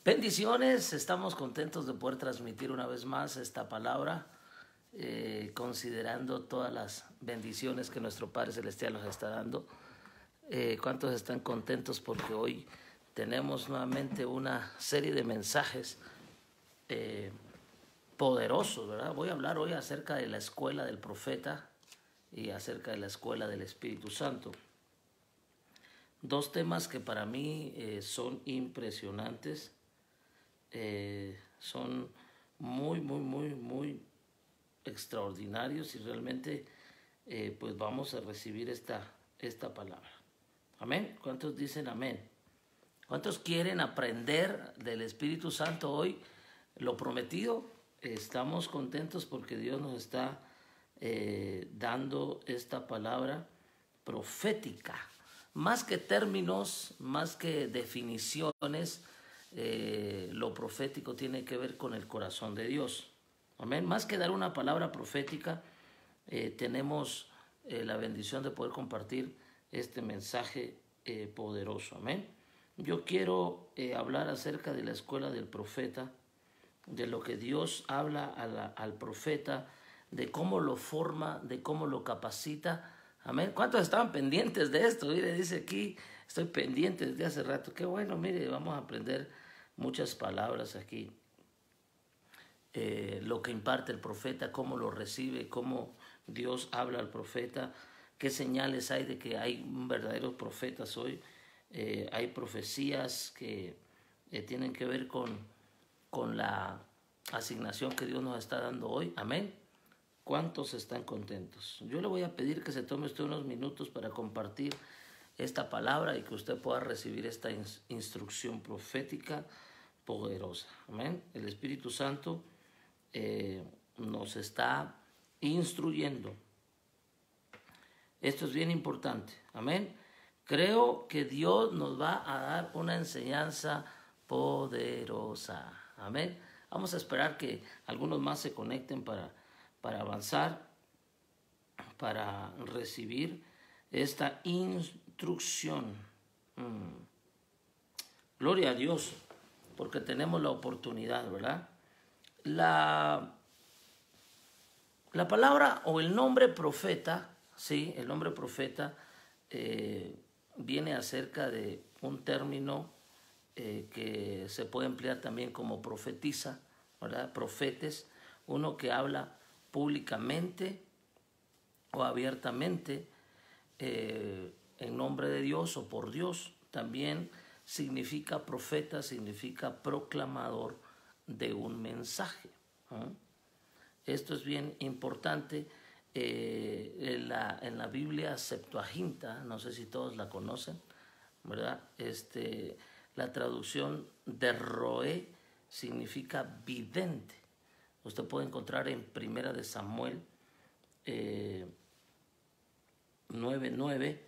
Bendiciones, estamos contentos de poder transmitir una vez más esta palabra, considerando todas las bendiciones que nuestro Padre Celestial nos está dando. ¿Cuántos están contentos porque hoy tenemos nuevamente una serie de mensajes poderosos, ¿verdad? Voy a hablar hoy acerca de la escuela del profeta y acerca de la escuela del Espíritu Santo. Dos temas que para mí son impresionantes. Son muy extraordinarios y realmente pues vamos a recibir esta palabra. Amén. ¿Cuántos dicen amén? ¿Cuántos quieren aprender del Espíritu Santo hoy? Lo prometido, estamos contentos porque Dios nos está dando esta palabra profética. Más que términos, más que definiciones, lo profético tiene que ver con el corazón de Dios. Amén. Más que dar una palabra profética, tenemos la bendición de poder compartir este mensaje poderoso. Amén. Yo quiero hablar acerca de la escuela del profeta, de lo que Dios habla al profeta, de cómo lo forma, de cómo lo capacita. Amén. ¿Cuántos estaban pendientes de esto? Mire, dice aquí, estoy pendiente desde hace rato. Qué bueno, mire, vamos a aprender muchas palabras aquí. Lo que imparte el profeta, cómo lo recibe, cómo Dios habla al profeta, qué señales hay de que hay verdaderos profetas hoy. Hay profecías que tienen que ver con la asignación que Dios nos está dando hoy. Amén. ¿Cuántos están contentos? Yo le voy a pedir que se tome usted unos minutos para compartir esta palabra y que usted pueda recibir esta instrucción profética poderosa. Amén. El Espíritu Santo nos está instruyendo. Esto es bien importante. Amén. Creo que Dios nos va a dar una enseñanza poderosa. Amén. Vamos a esperar que algunos más se conecten para avanzar, para recibir esta instrucción. Gloria a Dios, porque tenemos la oportunidad, ¿verdad? La palabra o el nombre profeta, sí, el nombre profeta viene acerca de un término que se puede emplear también como profetisa, ¿verdad? Profetes, uno que habla públicamente o abiertamente en nombre de Dios o por Dios. También significa profeta, significa proclamador de un mensaje. Esto es bien importante. En la Biblia Septuaginta, no sé si todos la conocen, ¿verdad? La traducción de roé significa vidente. Usted puede encontrar en Primera de Samuel 9:9,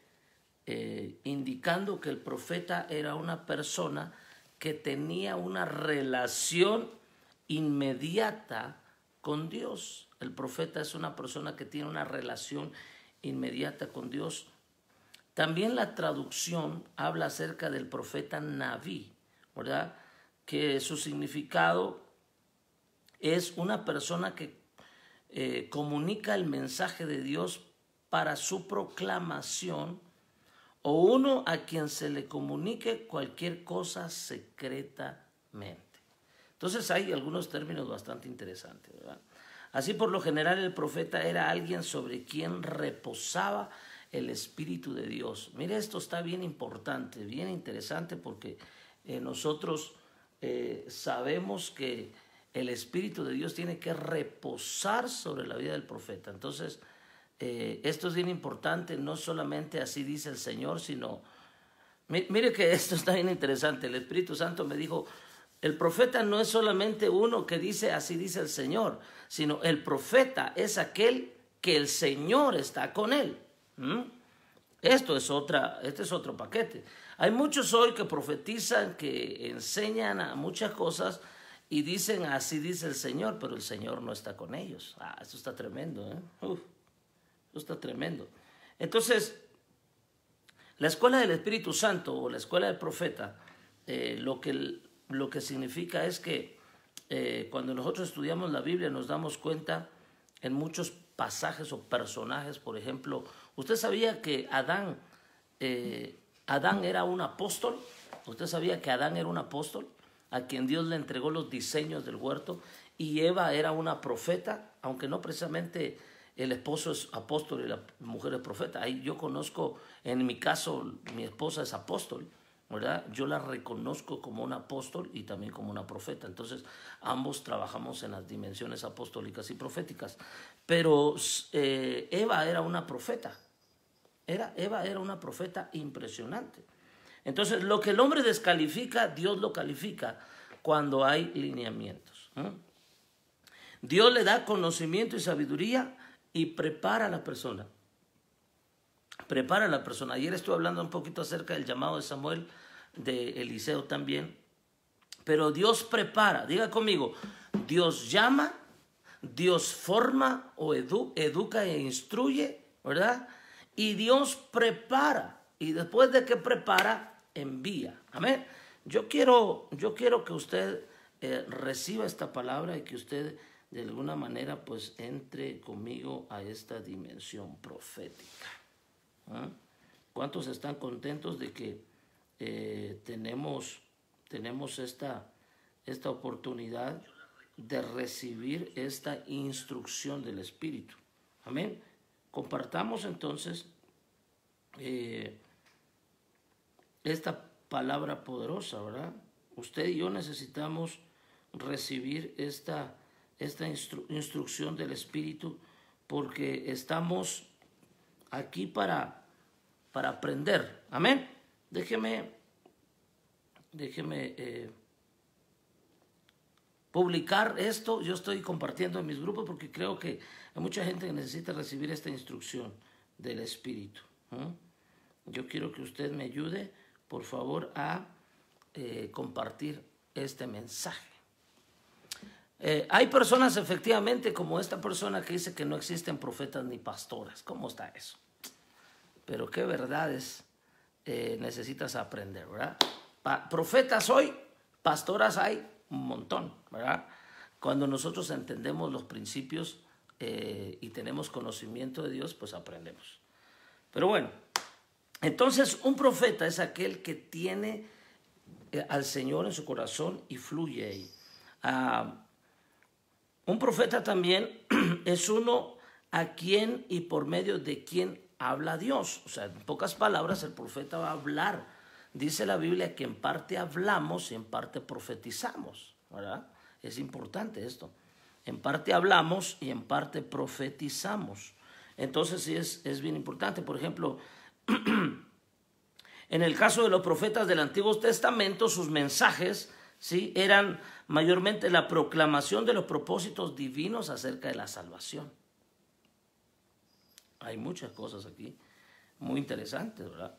indicando que el profeta era una persona que tenía una relación inmediata con Dios. El profeta es una persona que tiene una relación inmediata con Dios. También la traducción habla acerca del profeta Naví, ¿verdad? Que su significado es una persona que comunica el mensaje de Dios para su proclamación, o uno a quien se le comunique cualquier cosa secretamente. Entonces hay algunos términos bastante interesantes, ¿verdad? Así, por lo general, el profeta era alguien sobre quien reposaba el Espíritu de Dios. Mire, esto está bien importante, bien interesante, porque nosotros sabemos que el Espíritu de Dios tiene que reposar sobre la vida del profeta. Entonces, esto es bien importante, no solamente así dice el Señor, sino, mire que esto está bien interesante. El Espíritu Santo me dijo, el profeta no es solamente uno que dice así dice el Señor, sino el profeta es aquel que el Señor está con él. Este es otro paquete. Hay muchos hoy que profetizan, que enseñan a muchas cosas y dicen así dice el Señor, pero el Señor no está con ellos. Esto está tremendo, esto está tremendo. Entonces, la escuela del Espíritu Santo o la escuela del profeta, lo que lo que significa es que cuando nosotros estudiamos la Biblia nos damos cuenta en muchos pasajes o personajes. Por ejemplo, ¿usted sabía que Adán era un apóstol? ¿Usted sabía que Adán era un apóstol a quien Dios le entregó los diseños del huerto? Y Eva era una profeta, aunque no precisamente el esposo es apóstol y la mujer es profeta. Ahí yo conozco, en mi caso, mi esposa es apóstol, ¿verdad? Yo la reconozco como un apóstol y también como una profeta. Entonces, ambos trabajamos en las dimensiones apostólicas y proféticas. Pero Eva era una profeta. Eva era una profeta impresionante. Entonces, lo que el hombre descalifica, Dios lo califica cuando hay lineamientos. Dios le da conocimiento y sabiduría y prepara a la persona. Prepara a la persona. Ayer estuve hablando un poquito acerca del llamado de Samuel, de Eliseo también. Pero Dios prepara. Diga conmigo, Dios llama, Dios forma o educa e instruye, ¿verdad? Y Dios prepara. Y después de que prepara, envía. Amén. Yo quiero que usted reciba esta palabra y que usted de alguna manera pues entre conmigo a esta dimensión profética. ¿Cuántos están contentos de que tenemos esta oportunidad de recibir esta instrucción del Espíritu? Amén. Compartamos entonces esta palabra poderosa, ¿verdad? Usted y yo necesitamos recibir esta instrucción del Espíritu porque estamos aquí para aprender. Amén. Déjeme publicar esto. Yo estoy compartiendo en mis grupos porque creo que hay mucha gente que necesita recibir esta instrucción del Espíritu. Yo quiero que usted me ayude, por favor, a compartir este mensaje. Hay personas efectivamente como esta persona que dice que no existen profetas ni pastoras. ¿Cómo está eso? Pero qué verdades necesitas aprender, ¿verdad? Profetas hoy, pastoras hay un montón, ¿verdad? Cuando nosotros entendemos los principios y tenemos conocimiento de Dios, pues aprendemos. Pero bueno, entonces un profeta es aquel que tiene al Señor en su corazón y fluye ahí. Un profeta también es uno a quien y por medio de quien habla Dios. O sea, en pocas palabras, el profeta va a hablar. Dice la Biblia que en parte hablamos y en parte profetizamos, ¿verdad? Es importante esto. En parte hablamos y en parte profetizamos. Entonces sí es bien importante. Por ejemplo, en el caso de los profetas del Antiguo Testamento, sus mensajes, ¿sí?, eran mayormente la proclamación de los propósitos divinos acerca de la salvación. Hay muchas cosas aquí muy interesantes, ¿verdad?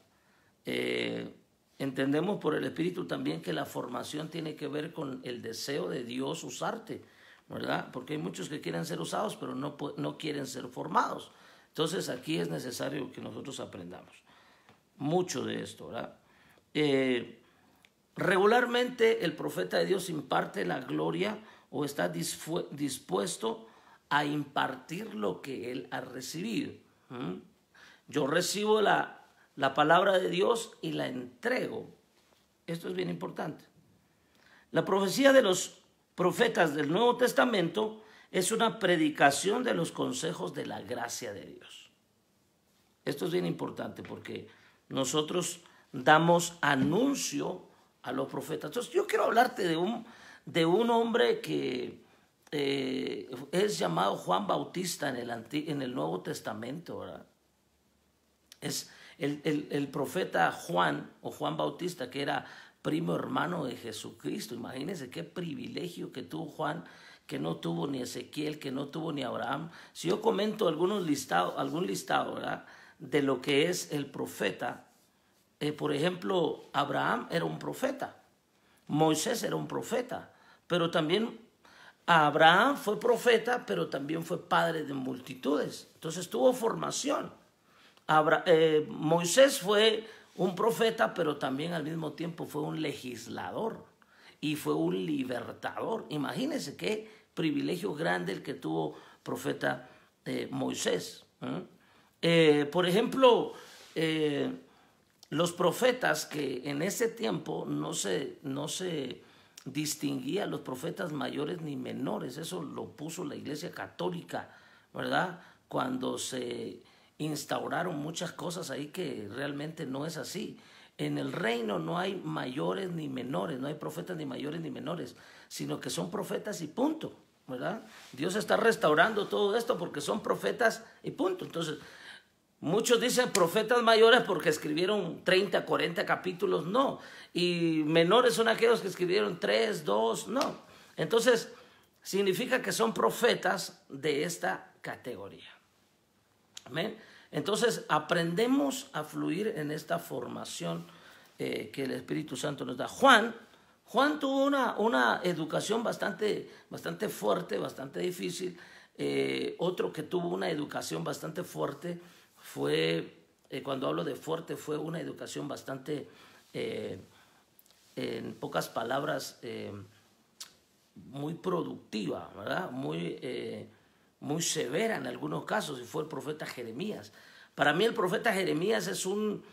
Entendemos por el Espíritu también que la formación tiene que ver con el deseo de Dios usarte, ¿verdad? Porque hay muchos que quieren ser usados, pero no quieren ser formados. Entonces aquí es necesario que nosotros aprendamos mucho de esto, ¿verdad? Regularmente el profeta de Dios imparte la gloria o está dispuesto a impartir lo que él ha recibido. Yo recibo la palabra de Dios y la entrego. Esto es bien importante. La profecía de los profetas del Nuevo Testamento es una predicación de los consejos de la gracia de Dios. Esto es bien importante porque nosotros damos anuncio a los profetas. Entonces yo quiero hablarte de un hombre que es llamado Juan Bautista en el Nuevo Testamento, ¿verdad? Es el profeta Juan o Juan Bautista, que era primo hermano de Jesucristo. Imagínense qué privilegio que tuvo Juan, que no tuvo ni Ezequiel, que no tuvo ni Abraham. Si yo comento algún listado, ¿verdad?, de lo que es el profeta, por ejemplo, Abraham era un profeta, Moisés era un profeta, pero también Abraham fue profeta, pero también fue padre de multitudes. Entonces tuvo formación. Moisés fue un profeta, pero también al mismo tiempo fue un legislador. y fue un libertador. Imagínense qué privilegio grande el que tuvo profeta Moisés. Por ejemplo, los profetas que en ese tiempo no se distinguía los profetas mayores ni menores. Eso lo puso la Iglesia Católica, ¿verdad? Cuando se instauraron muchas cosas ahí que realmente no es así. En el reino no hay mayores ni menores, no hay profetas ni mayores ni menores, sino que son profetas y punto, ¿verdad? Dios está restaurando todo esto porque son profetas y punto. Entonces, muchos dicen profetas mayores porque escribieron 30, 40 capítulos, no. Y menores son aquellos que escribieron 3, 2, no. Entonces, significa que son profetas de esta categoría. Amén. Entonces, aprendemos a fluir en esta formación que el Espíritu Santo nos da. Juan tuvo una educación bastante fuerte, bastante difícil. Otro que tuvo una educación bastante fuerte fue, cuando hablo de fuerte, fue una educación bastante, en pocas palabras, muy productiva, ¿verdad? Muy severa en algunos casos, y fue el profeta Jeremías. Para mí el profeta Jeremías es un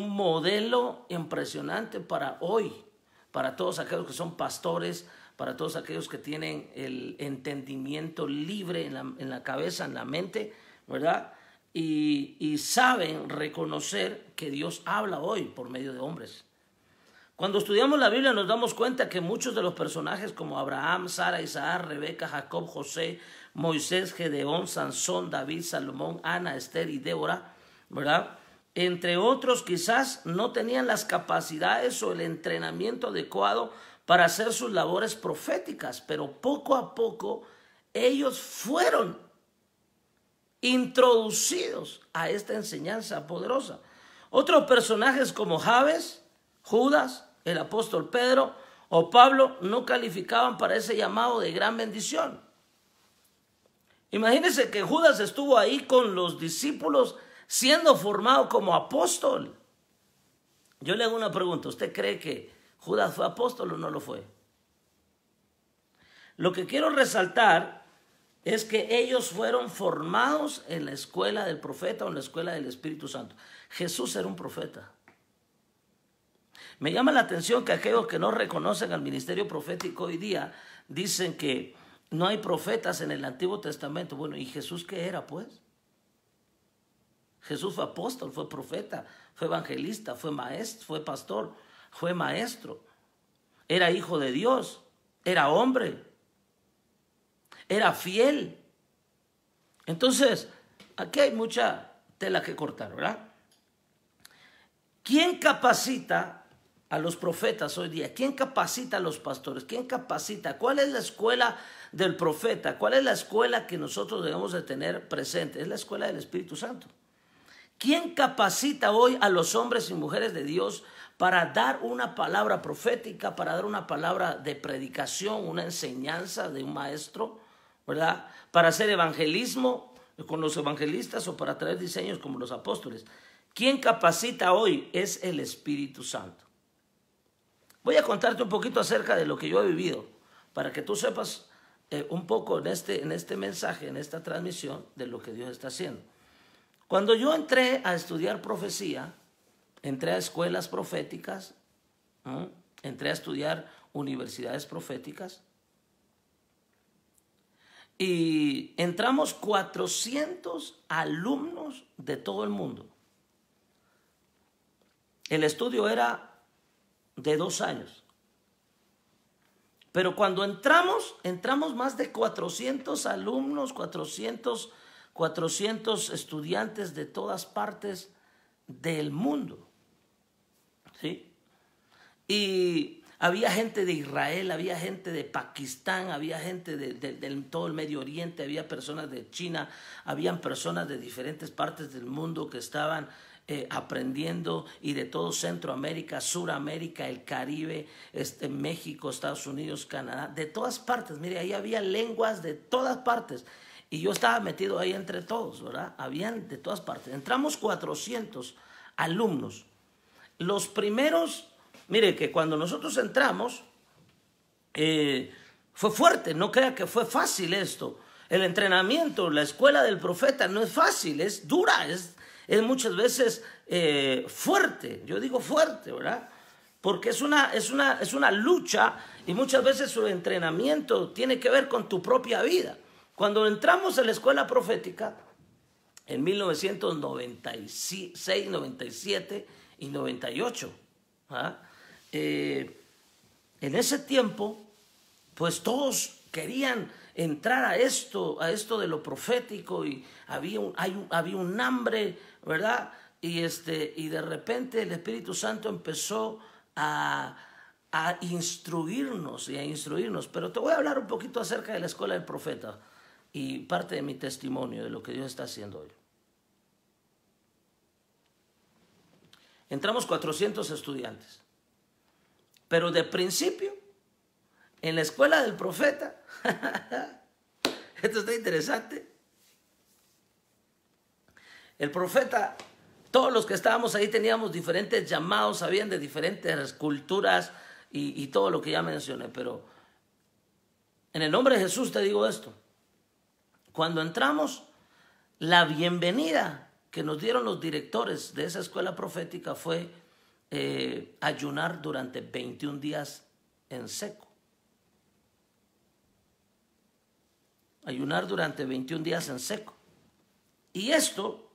modelo impresionante para hoy, para todos aquellos que son pastores, para todos aquellos que tienen el entendimiento libre en la cabeza, en la mente, ¿verdad? Y saben reconocer que Dios habla hoy por medio de hombres. Cuando estudiamos la Biblia nos damos cuenta que muchos de los personajes como Abraham, Sara, Isaac, Rebeca, Jacob, José, Moisés, Gedeón, Sansón, David, Salomón, Ana, Esther y Débora, ¿verdad? Entre otros, quizás no tenían las capacidades o el entrenamiento adecuado para hacer sus labores proféticas, pero poco a poco ellos fueron introducidos a esta enseñanza poderosa. Otros personajes como Jabes, Judas, el apóstol Pedro o Pablo no calificaban para ese llamado de gran bendición. Imagínense que Judas estuvo ahí con los discípulos siendo formado como apóstol. Yo le hago una pregunta, ¿usted cree que Judas fue apóstol o no lo fue? Lo que quiero resaltar es que ellos fueron formados en la escuela del profeta o en la escuela del Espíritu Santo. Jesús era un profeta. Me llama la atención que aquellos que no reconocen al ministerio profético hoy día dicen que no hay profetas en el Antiguo Testamento. Bueno, ¿y Jesús qué era, pues? Jesús fue apóstol, fue profeta, fue evangelista, fue maestro, fue pastor, fue maestro. Era hijo de Dios, era hombre, era fiel. Entonces, aquí hay mucha tela que cortar, ¿verdad? ¿Quién capacita a los profetas hoy día? ¿Quién capacita a los pastores? ¿Quién capacita? ¿Cuál es la escuela del profeta? ¿Cuál es la escuela que nosotros debemos de tener presente? Es la escuela del Espíritu Santo. ¿Quién capacita hoy a los hombres y mujeres de Dios para dar una palabra profética, para dar una palabra de predicación, una enseñanza de un maestro, ¿verdad? Para hacer evangelismo con los evangelistas o para traer diseños como los apóstoles? ¿Quién capacita hoy? Es el Espíritu Santo. Voy a contarte un poquito acerca de lo que yo he vivido, para que tú sepas un poco en este mensaje, en esta transmisión, de lo que Dios está haciendo. Cuando yo entré a estudiar profecía, entré a escuelas proféticas, entré a estudiar universidades proféticas, y entramos 400 alumnos de todo el mundo. El estudio era de 2 años. Pero cuando entramos más de 400 alumnos, 400 estudiantes de todas partes del mundo. ¿Sí? Y había gente de Israel, había gente de Pakistán, había gente de todo el Medio Oriente, había personas de China, habían personas de diferentes partes del mundo que estaban aprendiendo, y de todo Centroamérica, Suramérica, el Caribe, México, Estados Unidos, Canadá, de todas partes. Mire, ahí había lenguas de todas partes y yo estaba metido ahí entre todos, ¿verdad? Habían de todas partes. Entramos 400 alumnos. Los primeros, mire que cuando nosotros entramos, fue fuerte, no crea que fue fácil esto. El entrenamiento, la escuela del profeta no es fácil, es dura, es muchas veces fuerte. Yo digo fuerte, ¿verdad? Porque es una lucha y muchas veces su entrenamiento tiene que ver con tu propia vida. Cuando entramos a la escuela profética, en 1996, 97 y 98, ¿ah? En ese tiempo, pues todos querían entrar a esto de lo profético y había un hambre, ¿verdad? Y de repente el Espíritu Santo empezó a instruirnos y a instruirnos. Pero te voy a hablar un poquito acerca de la escuela del profeta y parte de mi testimonio de lo que Dios está haciendo hoy. Entramos 400 estudiantes, pero de principio, en la escuela del profeta, esto está interesante, el profeta, todos los que estábamos ahí teníamos diferentes llamados, sabían de diferentes culturas y todo lo que ya mencioné, pero en el nombre de Jesús te digo esto. Cuando entramos, la bienvenida que nos dieron los directores de esa escuela profética fue ayunar durante 21 días en seco. Ayunar durante 21 días en seco. Y esto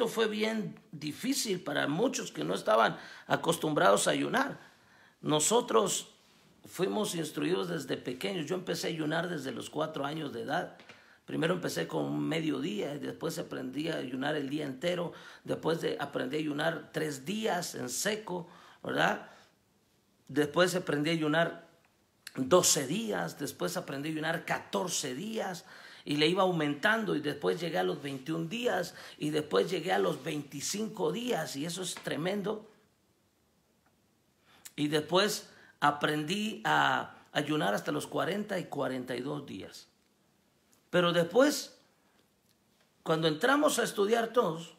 fue bien difícil para muchos que no estaban acostumbrados a ayunar. Nosotros fuimos instruidos desde pequeños. Yo empecé a ayunar desde los 4 años de edad. Primero empecé con un mediodía, y después aprendí a ayunar el día entero, después aprendí a ayunar 3 días en seco, ¿verdad? Después aprendí a ayunar 12 días, después aprendí a ayunar 14 días y le iba aumentando y después llegué a los 21 días y después llegué a los 25 días y eso es tremendo. Y después aprendí a ayunar hasta los 40 y 42 días. Pero después, cuando entramos a estudiar todos,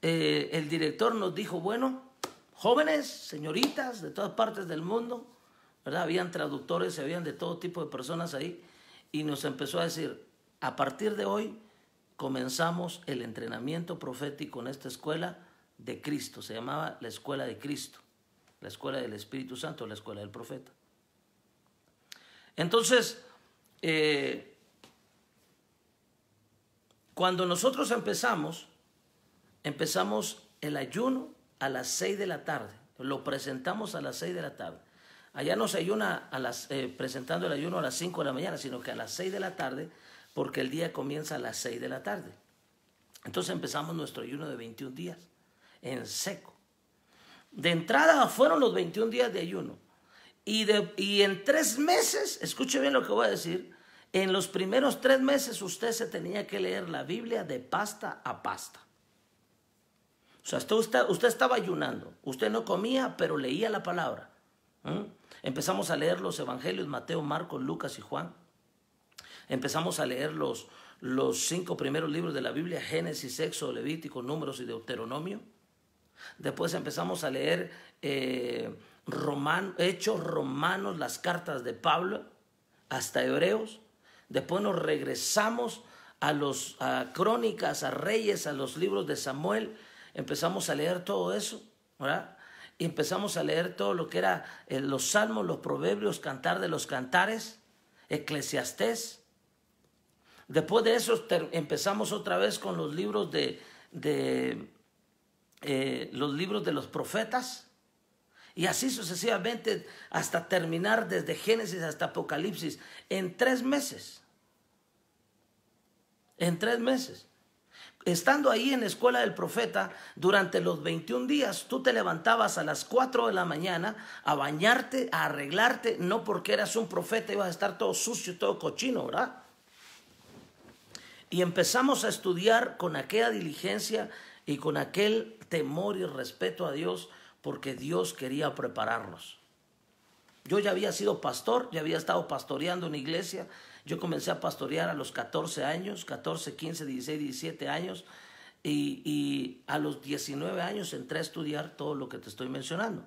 el director nos dijo, bueno, jóvenes, señoritas de todas partes del mundo, ¿verdad? Habían traductores, habían de todo tipo de personas ahí, y nos empezó a decir, a partir de hoy comenzamos el entrenamiento profético en esta escuela de Cristo. Se llamaba la escuela de Cristo, la escuela del Espíritu Santo, la escuela del profeta. Entonces, cuando nosotros empezamos el ayuno a las 6 de la tarde. Lo presentamos a las 6 de la tarde. Allá no se ayuna presentando el ayuno a las 5 de la mañana, sino que a las 6 de la tarde, porque el día comienza a las 6 de la tarde. Entonces empezamos nuestro ayuno de 21 días en seco. De entrada fueron los 21 días de ayuno. Y en 3 meses, escuche bien lo que voy a decir, en los primeros 3 meses usted se tenía que leer la Biblia de pasta a pasta. O sea, usted estaba ayunando, usted no comía, pero leía la palabra. Empezamos a leer los evangelios, Mateo, Marcos, Lucas y Juan. Empezamos a leer los 5 primeros libros de la Biblia, Génesis, Éxodo, Levítico, Números y Deuteronomio. Después empezamos a leer Hechos, Romanos, las cartas de Pablo, hasta Hebreos. Después nos regresamos a Crónicas, a Reyes, a los libros de Samuel. Empezamos a leer todo eso, ¿verdad? Y empezamos a leer todo lo que era los salmos, los proverbios, cantar de los cantares, Eclesiastés. Después de eso empezamos otra vez con los libros los libros de los profetas. Y así sucesivamente hasta terminar desde Génesis hasta Apocalipsis en 3 meses. En 3 meses. Estando ahí en la escuela del profeta, durante los 21 días, tú te levantabas a las 4 de la mañana a bañarte, a arreglarte, no porque eras un profeta ibas a estar todo sucio, todo cochino, ¿verdad? Y empezamos a estudiar con aquella diligencia y con aquel temor y respeto a Dios, porque Dios quería prepararnos. Yo ya había sido pastor, ya había estado pastoreando en iglesia. Yo comencé a pastorear a los 14 años, 14, 15, 16, 17 años. Y a los 19 años entré a estudiar todo lo que te estoy mencionando.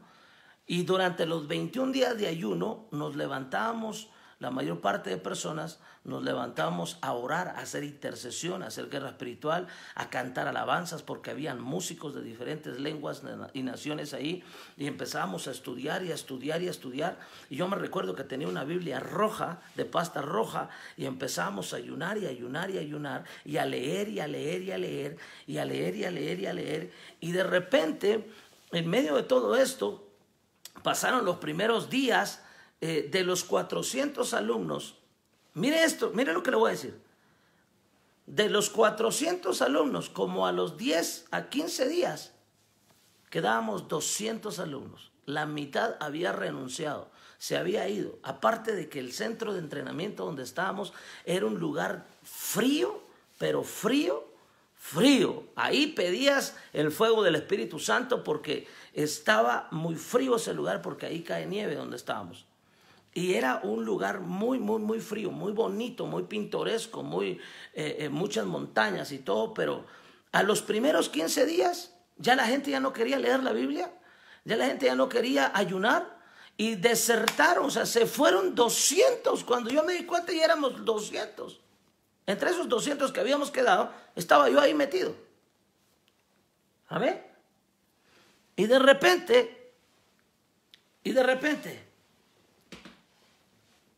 Y durante los 21 días de ayuno nos levantábamos, la mayor parte de personas nos levantábamos a orar, a hacer intercesión, a hacer guerra espiritual, a cantar alabanzas, porque habían músicos de diferentes lenguas y naciones ahí, y empezábamos a estudiar y a estudiar y a estudiar. Y yo me recuerdo que tenía una Biblia roja, de pasta roja, y empezábamos a ayunar y a ayunar y a ayunar, y a leer y a leer y a leer, y a leer y a leer y a leer. Y de repente, en medio de todo esto, pasaron los primeros días. De los 400 alumnos, mire esto, mire lo que le voy a decir. De los 400 alumnos, como a los 10 a 15 días, quedábamos 200 alumnos. La mitad había renunciado, se había ido. Aparte de que el centro de entrenamiento donde estábamos era un lugar frío, pero frío. Ahí pedías el fuego del Espíritu Santo porque estaba muy frío ese lugar, porque ahí cae nieve donde estábamos. Y era un lugar muy frío, muy bonito, muy pintoresco, muchas montañas y todo, pero a los primeros 15 días ya la gente ya no quería leer la Biblia, ya la gente ya no quería ayunar y desertaron, o sea, se fueron 200. Cuando yo me di cuenta ya éramos 200. Entre esos 200 que habíamos quedado, estaba yo ahí metido. ¿Amén? Y de repente,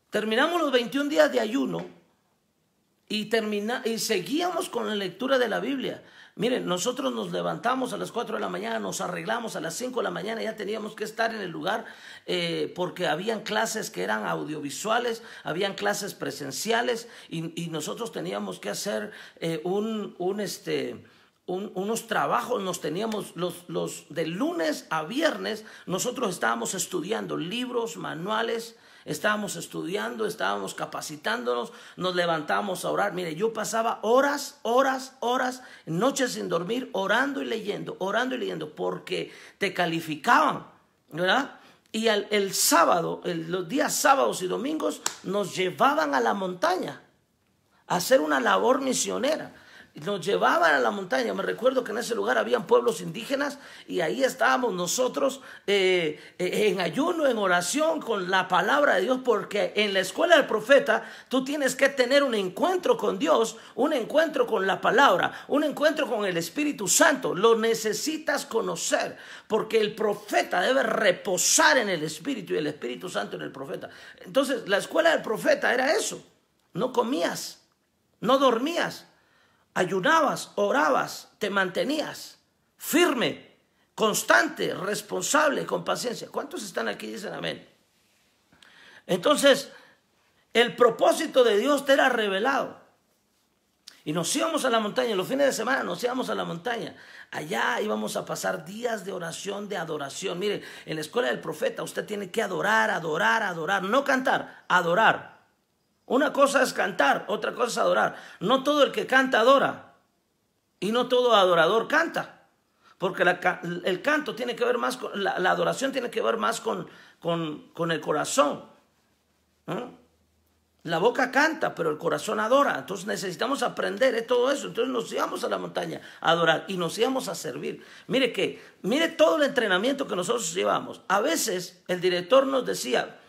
terminamos los 21 días de ayuno y seguíamos con la lectura de la Biblia. Miren, nosotros nos levantamos a las 4 de la mañana, nos arreglamos a las 5 de la mañana, ya teníamos que estar en el lugar porque habían clases que eran audiovisuales, habían clases presenciales y nosotros teníamos que hacer unos trabajos. Nos teníamos los de lunes a viernes, nosotros estábamos estudiando libros, manuales. Estábamos estudiando, estábamos capacitándonos, nos levantamos a orar. Mire, yo pasaba horas, noches sin dormir, orando y leyendo, porque te calificaban, ¿verdad? Y el sábado, los días sábados y domingos, nos llevaban a la montaña a hacer una labor misionera. Nos llevaban a la montaña. Me recuerdo que en ese lugar habían pueblos indígenas y ahí estábamos nosotros en ayuno, en oración con la palabra de Dios, porque en la escuela del profeta tú tienes que tener un encuentro con Dios, un encuentro con la palabra, un encuentro con el Espíritu Santo. Lo necesitas conocer porque el profeta debe reposar en el Espíritu y el Espíritu Santo en el profeta. Entonces la escuela del profeta era eso. No comías, no dormías, ayunabas, orabas, te mantenías firme, constante, responsable, con paciencia. ¿Cuántos están aquí? Dicen amén. Entonces, el propósito de Dios te era revelado. Y nos íbamos a la montaña, los fines de semana nos íbamos a la montaña. Allá íbamos a pasar días de oración, de adoración. Mire, en la escuela del profeta usted tiene que adorar, no cantar, adorar. Una cosa es cantar, otra cosa es adorar. No todo el que canta adora y no todo adorador canta, porque el canto tiene que ver más con la adoración, tiene que ver más con el corazón. La boca canta, pero el corazón adora. Entonces necesitamos aprender todo eso. Entonces nos íbamos a la montaña a adorar y nos íbamos a servir. Mire todo el entrenamiento que nosotros llevamos. A veces el director nos decía: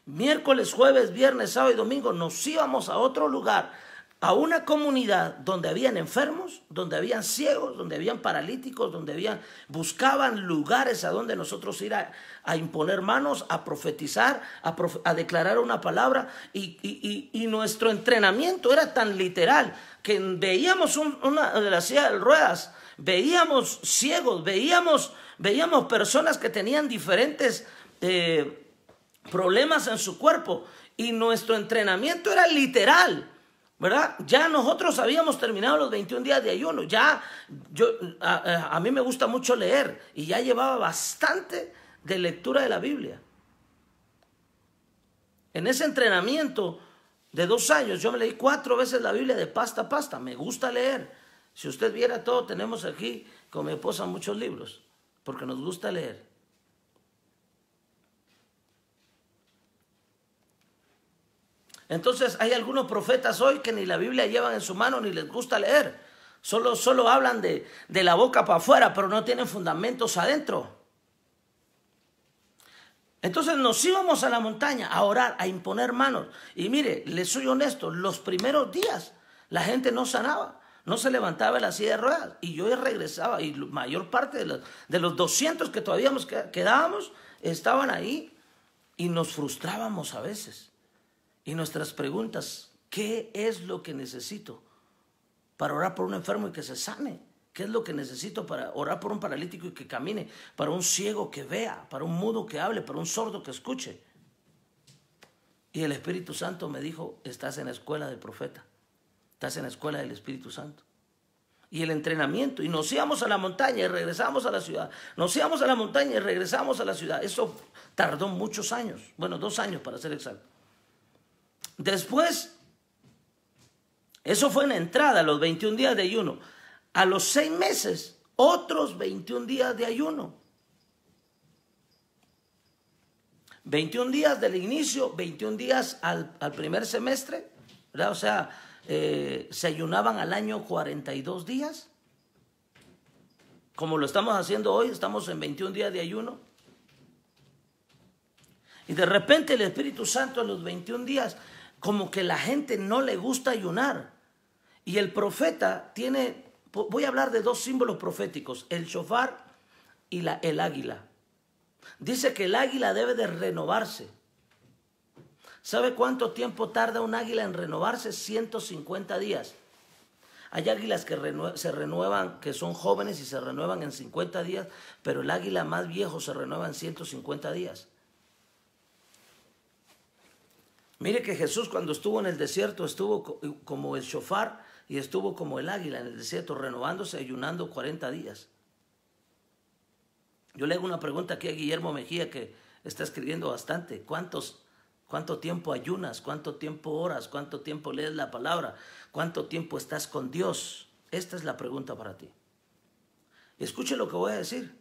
miércoles, jueves, viernes, sábado y domingo nos íbamos a otro lugar, a una comunidad donde habían enfermos, donde habían ciegos, donde habían paralíticos, buscaban lugares a donde nosotros ir a imponer manos, a profetizar, a declarar una palabra. Y nuestro entrenamiento era tan literal que veíamos una de las sillas de ruedas, veíamos ciegos, veíamos personas que tenían diferentes problemas en su cuerpo, y nuestro entrenamiento era literal, ¿verdad? Ya nosotros habíamos terminado los 21 días de ayuno. A mí me gusta mucho leer y ya llevaba bastante de lectura de la Biblia. En ese entrenamiento de 2 años yo me leí 4 veces la Biblia de pasta a pasta. Me gusta leer. Si usted viera todo, tenemos aquí con mi esposa muchos libros porque nos gusta leer. Entonces hay algunos profetas hoy que ni la Biblia llevan en su mano ni les gusta leer. Solo hablan de la boca para afuera, pero no tienen fundamentos adentro. Entonces nos íbamos a la montaña a orar, a imponer manos. Y mire, les soy honesto, los primeros días la gente no sanaba, no se levantaba de la silla de ruedas. Y yo regresaba y la mayor parte de los 200 que todavía quedábamos estaban ahí y nos frustrábamos a veces. Y nuestras preguntas, ¿qué es lo que necesito para orar por un enfermo y que se sane? ¿Qué es lo que necesito para orar por un paralítico y que camine? Para un ciego que vea, para un mudo que hable, para un sordo que escuche. Y el Espíritu Santo me dijo, estás en la escuela del profeta, estás en la escuela del Espíritu Santo. Y el entrenamiento, y nos íbamos a la montaña y regresamos a la ciudad. Nos íbamos a la montaña y regresamos a la ciudad. Eso tardó muchos años, bueno, 2 años para ser exacto. Después, eso fue en la entrada, los 21 días de ayuno. A los 6 meses, otros 21 días de ayuno. 21 días del inicio, 21 días al primer semestre, ¿verdad? O sea, se ayunaban al año 42 días. Como lo estamos haciendo hoy, estamos en 21 días de ayuno. Y de repente el Espíritu Santo en los 21 días, como que la gente no le gusta ayunar. Y el profeta tiene... Voy a hablar de 2 símbolos proféticos, el shofar y el águila. Dice que el águila debe de renovarse. ¿Sabe cuánto tiempo tarda un águila en renovarse? 150 días. Hay águilas que se renuevan, que son jóvenes y se renuevan en 50 días, pero el águila más viejo se renueva en 150 días. Mire que Jesús cuando estuvo en el desierto estuvo como el shofar y estuvo como el águila en el desierto, renovándose, ayunando 40 días. Yo le hago una pregunta aquí a Guillermo Mejía, que está escribiendo bastante. ¿Cuánto tiempo ayunas? ¿Cuánto tiempo oras? ¿Cuánto tiempo lees la palabra? ¿Cuánto tiempo estás con Dios? Esta es la pregunta para ti. Escuche lo que voy a decir,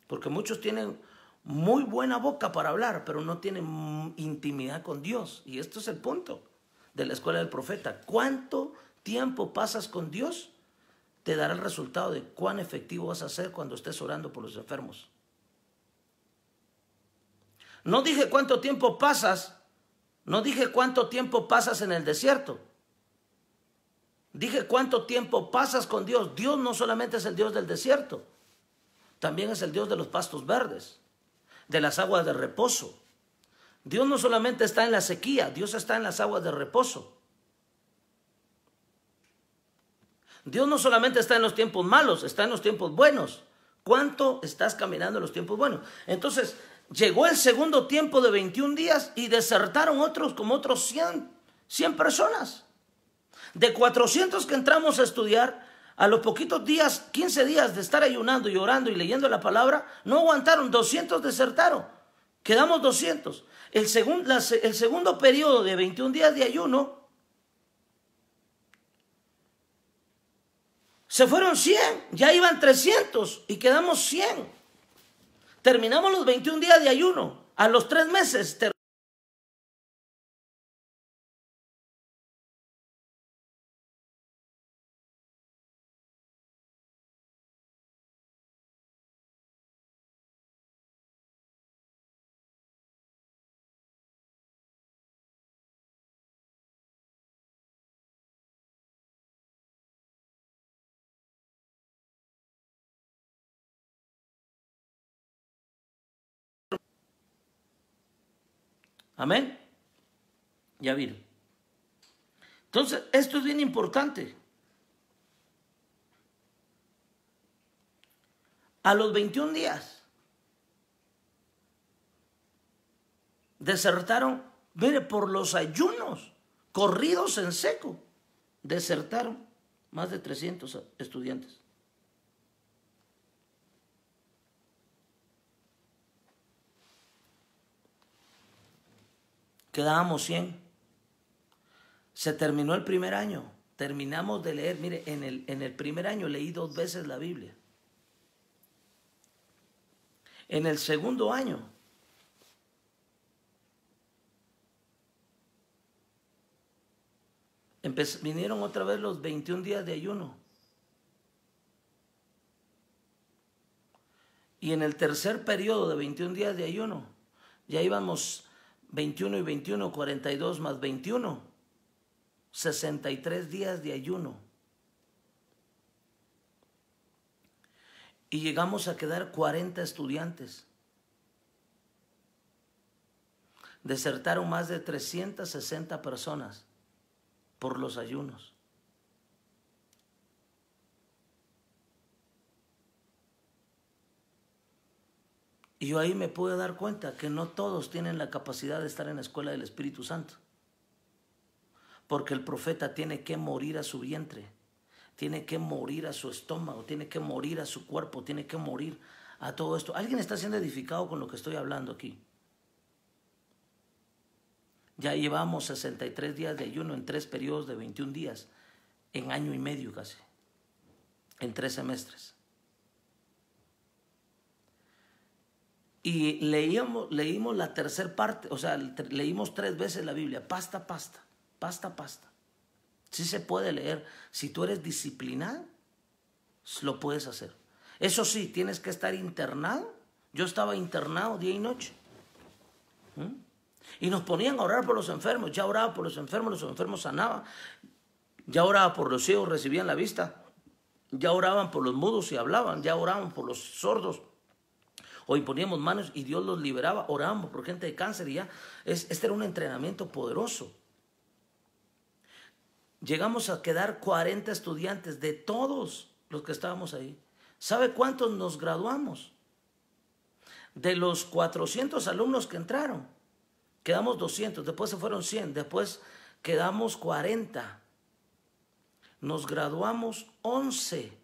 porque muchos tienen muy buena boca para hablar, pero no tienen intimidad con Dios. Y esto es el punto de la escuela del profeta. ¿Cuánto tiempo pasas con Dios? Te dará el resultado de cuán efectivo vas a ser cuando estés orando por los enfermos. No dije cuánto tiempo pasas, no dije cuánto tiempo pasas en el desierto. Dije cuánto tiempo pasas con Dios. Dios no solamente es el Dios del desierto, también es el Dios de los pastos verdes, de las aguas de reposo. Dios no solamente está en la sequía, Dios está en las aguas de reposo. Dios no solamente está en los tiempos malos, está en los tiempos buenos. ¿Cuánto estás caminando en los tiempos buenos? Entonces, llegó el segundo tiempo de 21 días y desertaron otros 100 personas. De 400 que entramos a estudiar, a los poquitos días, 15 días de estar ayunando y orando y leyendo la palabra, no aguantaron, 200 desertaron. Quedamos 200. El segundo periodo de 21 días de ayuno, se fueron 100, ya iban 300 y quedamos 100. Terminamos los 21 días de ayuno. A los 3 meses amén. Ya vino. Entonces, esto es bien importante. A los 21 días desertaron, mire, por los ayunos corridos en seco, desertaron más de 300 estudiantes. Quedábamos 100. Se terminó el primer año. Terminamos de leer. Mire, en el primer año leí 2 veces la Biblia. En el segundo año vinieron otra vez los 21 días de ayuno. Y en el tercer periodo de 21 días de ayuno, Ya íbamos 21 y 21, 42 más 21, 63 días de ayuno. Y llegamos a quedar 40 estudiantes. Desertaron más de 360 personas por los ayunos. Y yo ahí me pude dar cuenta que no todos tienen la capacidad de estar en la escuela del Espíritu Santo. Porque el profeta tiene que morir a su vientre, tiene que morir a su estómago, tiene que morir a su cuerpo, tiene que morir a todo esto. ¿Alguien está siendo edificado con lo que estoy hablando aquí? Ya llevamos 63 días de ayuno en 3 periodos de 21 días, en año y medio casi, en 3 semestres. Y leímos la tercera parte, o sea, leímos 3 veces la Biblia, pasta. Sí se puede leer. Si tú eres disciplinado, lo puedes hacer. Eso sí, tienes que estar internado. Yo estaba internado día y noche. Y nos ponían a orar por los enfermos. Ya oraba por los enfermos sanaban. Ya oraba por los ciegos, recibían la vista. Ya oraban por los mudos y hablaban. Ya oraban por los sordos. O imponíamos manos y Dios los liberaba. Orábamos por gente de cáncer y ya. Este era un entrenamiento poderoso. Llegamos a quedar 40 estudiantes de todos los que estábamos ahí. ¿Sabe cuántos nos graduamos? De los 400 alumnos que entraron, quedamos 200, después se fueron 100, después quedamos 40. Nos graduamos 11.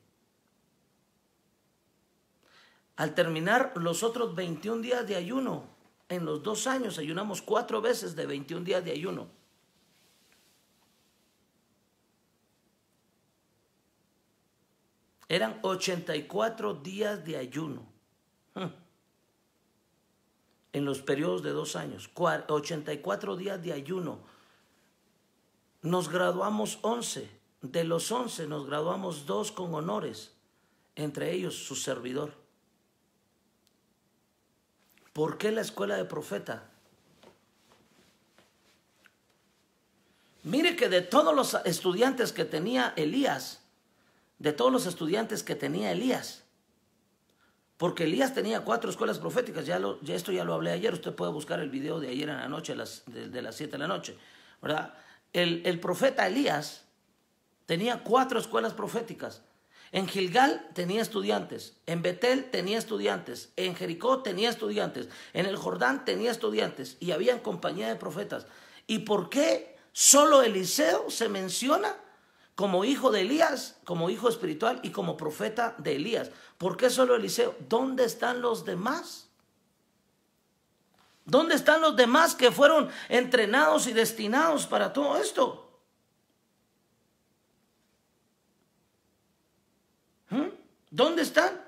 Al terminar los otros 21 días de ayuno, en los 2 años ayunamos 4 veces de 21 días de ayuno. Eran 84 días de ayuno. En los periodos de 2 años. 84 días de ayuno. Nos graduamos 11. De los 11 nos graduamos 2 con honores. Entre ellos su servidor. ¿Por qué la escuela de profeta? Mire que de todos los estudiantes que tenía Elías, porque Elías tenía 4 escuelas proféticas, esto ya lo hablé ayer, usted puede buscar el video de ayer en la noche, de las 7 de la noche, ¿verdad? El profeta Elías tenía 4 escuelas proféticas. En Gilgal tenía estudiantes, en Betel tenía estudiantes, en Jericó tenía estudiantes, en el Jordán tenía estudiantes y había compañía de profetas. ¿Y por qué solo Eliseo se menciona como hijo de Elías, como hijo espiritual y como profeta de Elías? ¿Por qué solo Eliseo? ¿Dónde están los demás? ¿Dónde están los demás que fueron entrenados y destinados para todo esto? ¿Dónde están?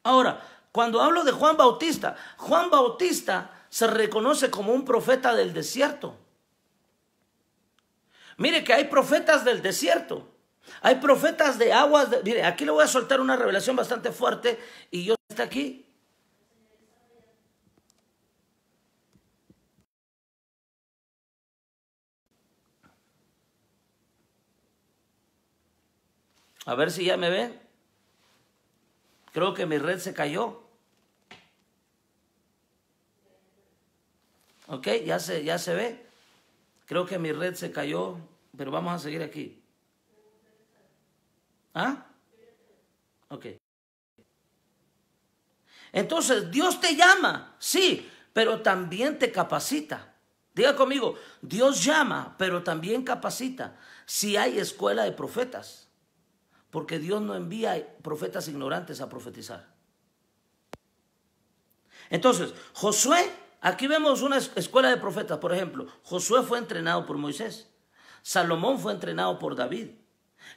Ahora, cuando hablo de Juan Bautista se reconoce como un profeta del desierto. Mire que hay profetas del desierto. Hay profetas de aguas. Mire, aquí le voy a soltar una revelación bastante fuerte y yo está aquí. A ver si ya me ven. Creo que mi red se cayó. Ok, ya se ve. Creo que mi red se cayó, pero vamos a seguir aquí. ¿Ah? Ok. Entonces, Dios te llama, sí, pero también te capacita. Diga conmigo, Dios llama, pero también capacita. Si hay escuela de profetas, porque Dios no envía profetas ignorantes a profetizar. Entonces, Josué, aquí vemos una escuela de profetas. Por ejemplo, Josué fue entrenado por Moisés. Salomón fue entrenado por David.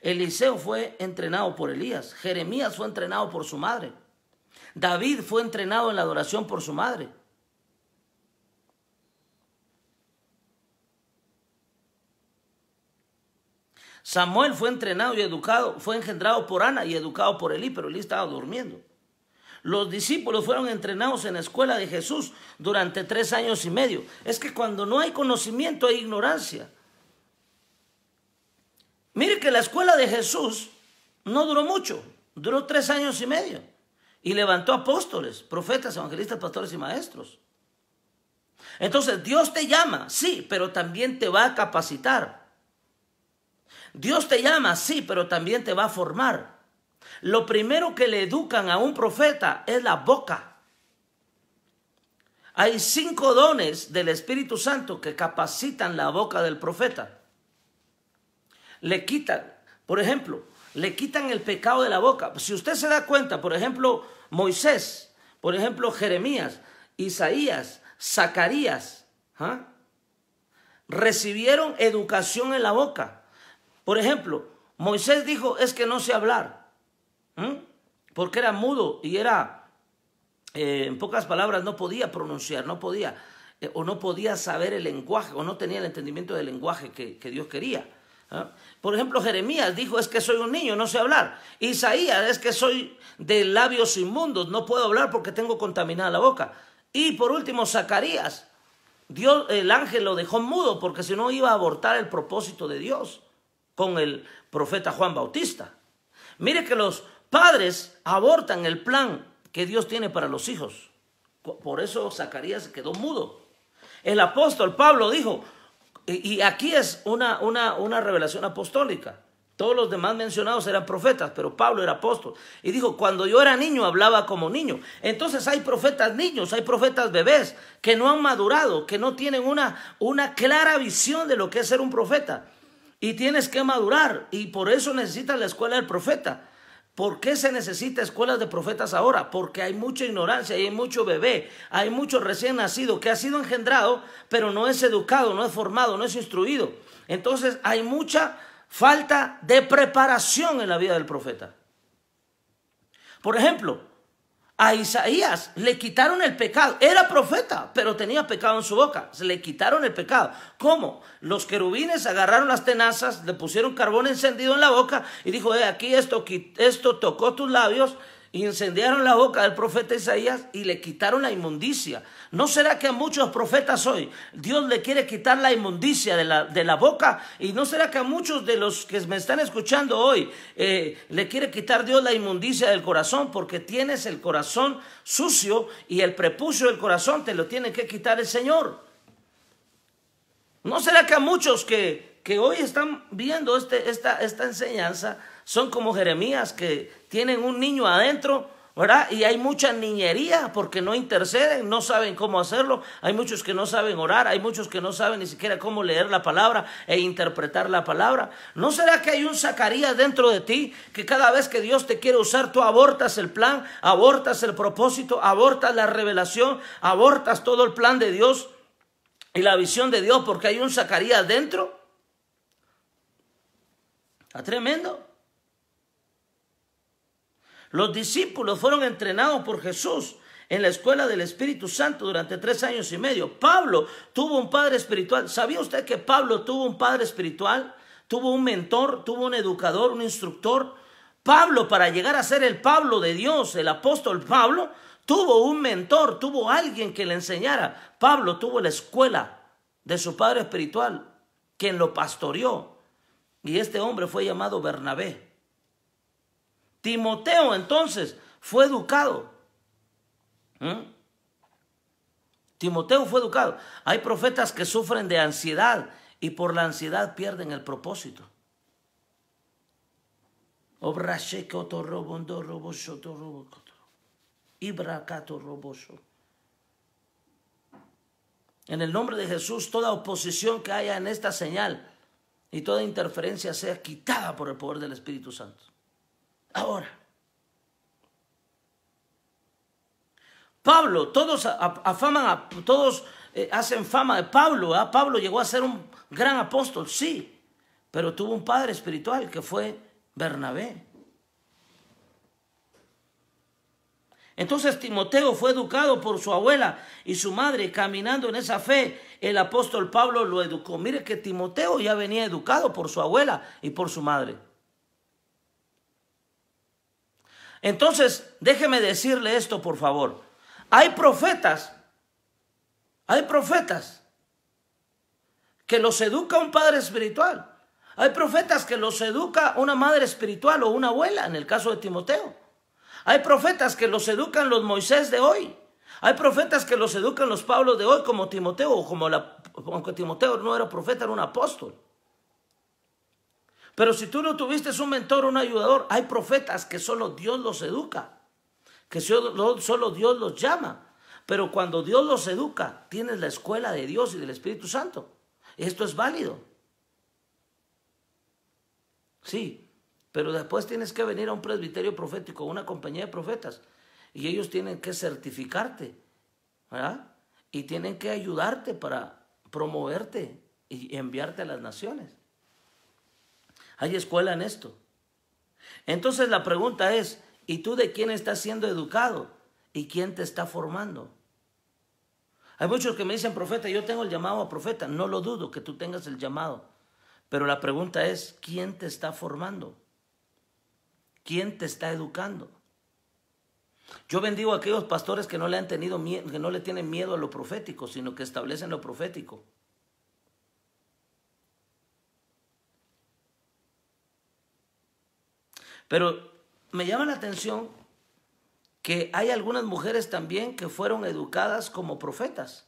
Eliseo fue entrenado por Elías. Jeremías fue entrenado por su madre. David fue entrenado en la adoración por su madre. Samuel fue entrenado y educado, fue engendrado por Ana y educado por Elí, pero Elí estaba durmiendo. Los discípulos fueron entrenados en la escuela de Jesús durante 3 años y medio. Es que cuando no hay conocimiento hay ignorancia. Mire que la escuela de Jesús no duró mucho, duró 3 años y medio. Y levantó apóstoles, profetas, evangelistas, pastores y maestros. Entonces Dios te llama, sí, pero también te va a capacitar. Dios te llama, sí, pero también te va a formar. Lo primero que le educan a un profeta es la boca. Hay 5 dones del Espíritu Santo que capacitan la boca del profeta. Le quitan, por ejemplo, le quitan el pecado de la boca. Si usted se da cuenta, por ejemplo, Moisés, por ejemplo, Jeremías, Isaías, Zacarías, recibieron educación en la boca. Por ejemplo, Moisés dijo, es que no sé hablar, porque era mudo y era, en pocas palabras, no podía pronunciar, no podía saber el lenguaje, o no tenía el entendimiento del lenguaje que Dios quería. Por ejemplo, Jeremías dijo, es que soy un niño, no sé hablar. Isaías, es que soy de labios inmundos, no puedo hablar porque tengo contaminada la boca. Y por último, Zacarías, Dios, el ángel lo dejó mudo porque si no iba a abortar el propósito de Dios con el profeta Juan Bautista. Mire que los padres abortan el plan que Dios tiene para los hijos. Por eso Zacarías se quedó mudo. El apóstol Pablo dijo, y aquí es una revelación apostólica. Todos los demás mencionados eran profetas, pero Pablo era apóstol. Y dijo, cuando yo era niño hablaba como niño. Entonces hay profetas niños, hay profetas bebés que no han madurado, que no tienen una clara visión de lo que es ser un profeta. Y tienes que madurar, y por eso necesitas la escuela del profeta. ¿Por qué se necesita escuelas de profetas ahora? Porque hay mucha ignorancia, hay mucho bebé, hay mucho recién nacido que ha sido engendrado, pero no es educado, no es formado, no es instruido. Entonces hay mucha falta de preparación en la vida del profeta. Por ejemplo, a Isaías le quitaron el pecado. Era profeta, pero tenía pecado en su boca. Se le quitaron el pecado. ¿Cómo? Los querubines agarraron las tenazas, le pusieron carbón encendido en la boca y dijo, aquí esto tocó tus labios. Incendiaron la boca del profeta Isaías y le quitaron la inmundicia. ¿No será que a muchos profetas hoy Dios le quiere quitar la inmundicia de la boca? ¿Y no será que a muchos de los que me están escuchando hoy le quiere quitar Dios la inmundicia del corazón? Porque tienes el corazón sucio y el prepucio del corazón te lo tiene que quitar el Señor. ¿No será que a muchos que hoy están viendo esta enseñanza son como Jeremías, que tienen un niño adentro, ¿verdad? Y hay mucha niñería porque no interceden, no saben cómo hacerlo. Hay muchos que no saben orar, hay muchos que no saben ni siquiera cómo leer la palabra e interpretar la palabra. ¿No será que hay un Zacarías dentro de ti que cada vez que Dios te quiere usar, tú abortas el plan, abortas el propósito, abortas la revelación, abortas todo el plan de Dios y la visión de Dios porque hay un Zacarías dentro? Está tremendo. Los discípulos fueron entrenados por Jesús en la escuela del Espíritu Santo durante 3 años y medio. Pablo tuvo un padre espiritual. ¿Sabía usted que Pablo tuvo un padre espiritual? Tuvo un mentor, tuvo un educador, un instructor. Pablo, para llegar a ser el Pablo de Dios, el apóstol Pablo, tuvo un mentor, tuvo alguien que le enseñara. Pablo tuvo la escuela de su padre espiritual, quien lo pastoreó. Y este hombre fue llamado Bernabé. Timoteo entonces fue educado. Timoteo fue educado. Hay profetas que sufren de ansiedad y por la ansiedad pierden el propósito. En el nombre de Jesús, toda oposición que haya en esta señal y toda interferencia sea quitada por el poder del Espíritu Santo. Ahora, Pablo, todos hacen fama de Pablo. Pablo llegó a ser un gran apóstol, sí, pero tuvo un padre espiritual que fue Bernabé. Entonces Timoteo fue educado por su abuela y su madre, caminando en esa fe. El apóstol Pablo lo educó. Mire que Timoteo ya venía educado por su abuela y por su madre. Entonces, déjeme decirle esto, por favor. Hay profetas que los educa un padre espiritual. Hay profetas que los educa una madre espiritual o una abuela, en el caso de Timoteo. Hay profetas que los educan los Moisés de hoy. Hay profetas que los educan los Pablos de hoy, como Timoteo, aunque Timoteo no era profeta, era un apóstol. Pero si tú no tuviste un mentor, un ayudador, hay profetas que solo Dios los educa, que solo Dios los llama. Pero cuando Dios los educa, tienes la escuela de Dios y del Espíritu Santo. Esto es válido. Sí, pero después tienes que venir a un presbiterio profético, a una compañía de profetas, y ellos tienen que certificarte, ¿verdad? Y tienen que ayudarte para promoverte y enviarte a las naciones. Hay escuela en esto. Entonces la pregunta es, ¿y tú de quién estás siendo educado? ¿Y quién te está formando? Hay muchos que me dicen, profeta, yo tengo el llamado a profeta. No lo dudo que tú tengas el llamado. Pero la pregunta es, ¿quién te está formando? ¿Quién te está educando? Yo bendigo a aquellos pastores que no le han tenido miedo, que no le tienen miedo a lo profético, sino que establecen lo profético. Pero me llama la atención que hay algunas mujeres también que fueron educadas como profetas.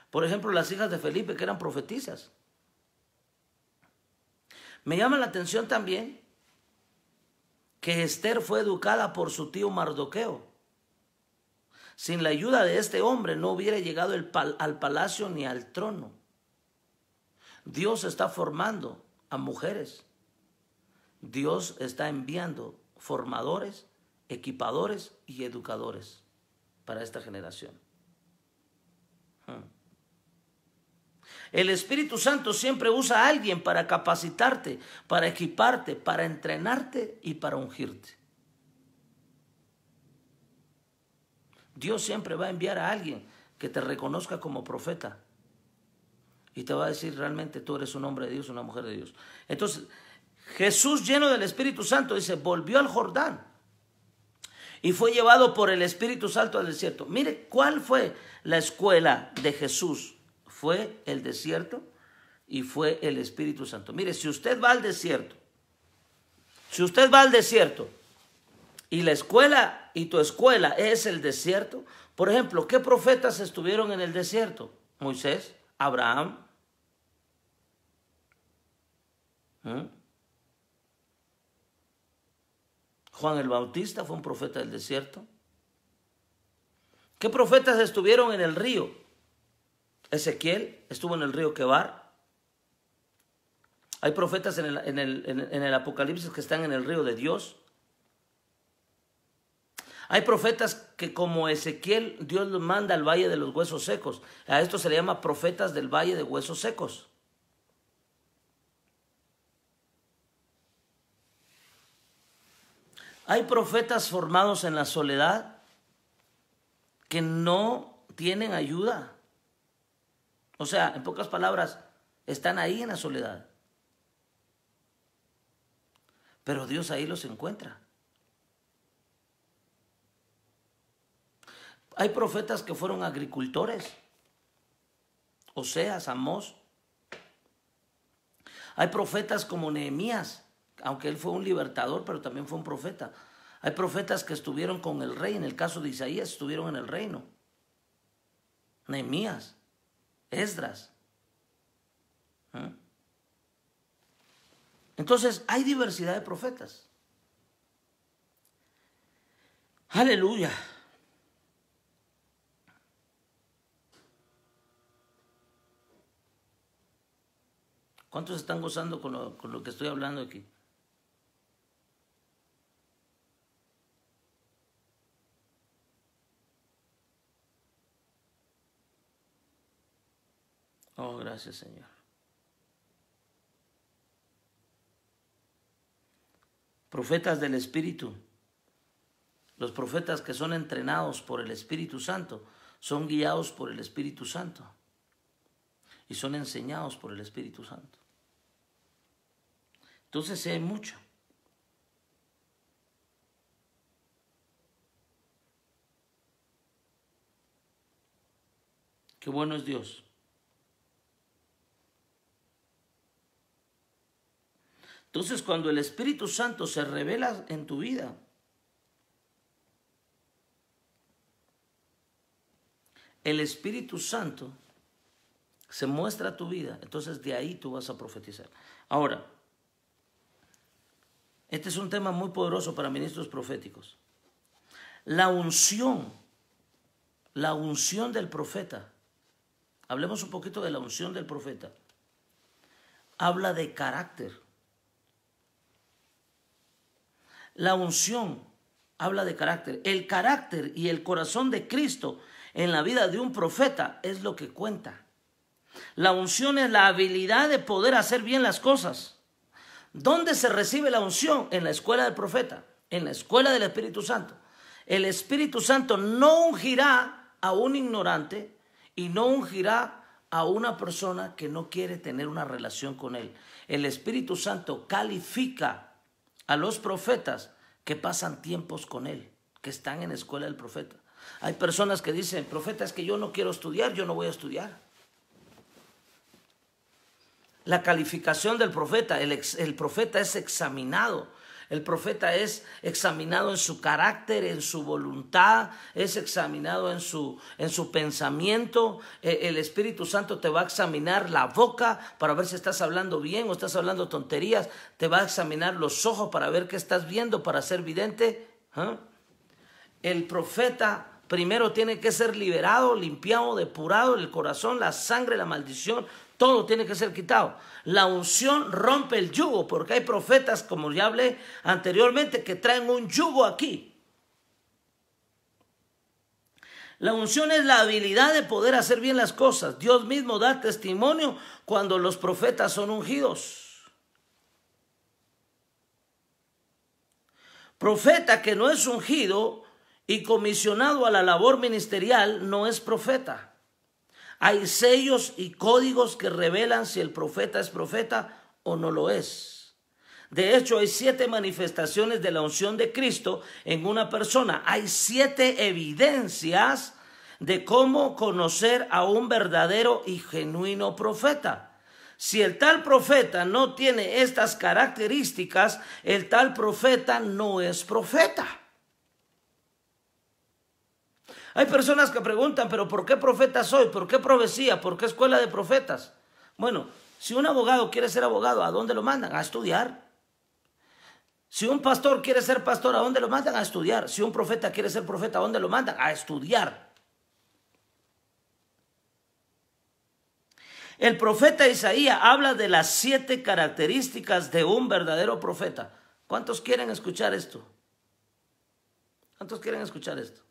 Por ejemplo, las hijas de Felipe, que eran profetisas. Me llama la atención también que Esther fue educada por su tío Mardoqueo. Sin la ayuda de este hombre no hubiera llegado al palacio ni al trono. Dios está formando a mujeres. Dios está enviando formadores, equipadores y educadores para esta generación. El Espíritu Santo siempre usa a alguien para capacitarte, para equiparte, para entrenarte y para ungirte. Dios siempre va a enviar a alguien que te reconozca como profeta y te va a decir realmente tú eres un hombre de Dios, una mujer de Dios. Entonces, Jesús, lleno del Espíritu Santo, dice, volvió al Jordán y fue llevado por el Espíritu Santo al desierto. Mire, ¿cuál fue la escuela de Jesús? Fue el desierto y fue el Espíritu Santo. Mire, si usted va al desierto y la escuela y tu escuela es el desierto, por ejemplo, ¿qué profetas estuvieron en el desierto? Moisés, Abraham, Juan el Bautista fue un profeta del desierto. ¿Qué profetas estuvieron en el río? Ezequiel estuvo en el río Quebar. Hay profetas en el Apocalipsis que están en el río de Dios. Hay profetas que como Ezequiel, Dios los manda al valle de los huesos secos. A esto se le llama profetas del valle de huesos secos. Hay profetas formados en la soledad que no tienen ayuda. O sea, en pocas palabras, están ahí en la soledad. Pero Dios ahí los encuentra. Hay profetas que fueron agricultores. Oseas, Amós. Hay profetas como Nehemías, aunque él fue un libertador, pero también fue un profeta. Hay profetas que estuvieron con el rey. En el caso de Isaías, estuvieron en el reino. Nehemías. Esdras. Entonces hay diversidad de profetas. Aleluya. ¿Cuántos están gozando con lo que estoy hablando aquí? Oh, gracias, Señor. Profetas del Espíritu. Los profetas que son entrenados por el Espíritu Santo son guiados por el Espíritu Santo y son enseñados por el Espíritu Santo. Entonces hay mucho. Qué bueno es Dios. Entonces, cuando el Espíritu Santo se revela en tu vida, el Espíritu Santo se muestra a tu vida, entonces de ahí tú vas a profetizar. Ahora, este es un tema muy poderoso para ministros proféticos. La unción del profeta. Hablemos un poquito de la unción del profeta. Habla de carácter. La unción habla de carácter. El carácter y el corazón de Cristo en la vida de un profeta es lo que cuenta. La unción es la habilidad de poder hacer bien las cosas. ¿Dónde se recibe la unción? En la escuela del profeta, en la escuela del Espíritu Santo. El Espíritu Santo no ungirá a un ignorante y no ungirá a una persona que no quiere tener una relación con él. El Espíritu Santo califica a los profetas que pasan tiempos con él, que están en la escuela del profeta. Hay personas que dicen, profeta, es que yo no quiero estudiar, yo no voy a estudiar. La calificación del profeta, el profeta es examinado. El profeta es examinado en su carácter, en su voluntad, es examinado en su pensamiento. El Espíritu Santo te va a examinar la boca para ver si estás hablando bien o estás hablando tonterías. Te va a examinar los ojos para ver qué estás viendo, para ser vidente. El profeta primero tiene que ser liberado, limpiado, depurado, el corazón, la sangre, la maldición. Todo tiene que ser quitado. La unción rompe el yugo, porque hay profetas, como ya hablé anteriormente, que traen un yugo aquí. La unción es la habilidad de poder hacer bien las cosas. Dios mismo da testimonio cuando los profetas son ungidos. Profeta que no es ungido y comisionado a la labor ministerial no es profeta. Hay sellos y códigos que revelan si el profeta es profeta o no lo es. De hecho, hay 7 manifestaciones de la unción de Cristo en una persona. Hay 7 evidencias de cómo conocer a un verdadero y genuino profeta. Si el tal profeta no tiene estas características, el tal profeta no es profeta. Hay personas que preguntan, pero ¿por qué profeta soy? ¿Por qué profecía? ¿Por qué escuela de profetas? Bueno, si un abogado quiere ser abogado, ¿a dónde lo mandan? A estudiar. Si un pastor quiere ser pastor, ¿a dónde lo mandan? A estudiar. Si un profeta quiere ser profeta, ¿a dónde lo mandan? A estudiar. El profeta Isaías habla de las 7 características de un verdadero profeta. ¿Cuántos quieren escuchar esto? ¿Cuántos quieren escuchar esto?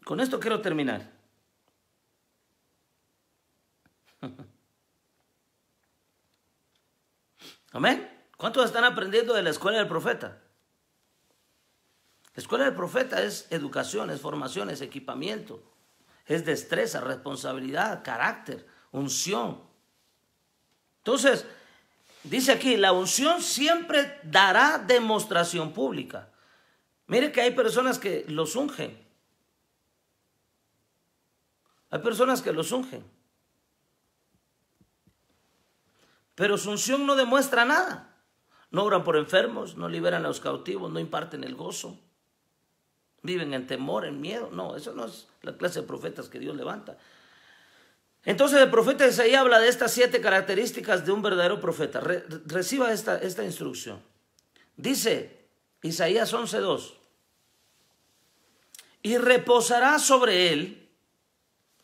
Con esto quiero terminar. Amén. ¿Cuántos están aprendiendo de la escuela del profeta? La escuela del profeta es educación, es formación, es equipamiento, es destreza, responsabilidad, carácter, unción. Entonces, dice aquí, la unción siempre dará demostración pública. Mire que hay personas que los ungen. Hay personas que los ungen. Pero su unción no demuestra nada. No oran por enfermos, no liberan a los cautivos, no imparten el gozo. Viven en temor, en miedo. No, eso no es la clase de profetas que Dios levanta. Entonces el profeta Isaías habla de estas 7 características de un verdadero profeta. Reciba esta instrucción. Dice Isaías 11:2. Y reposará sobre él.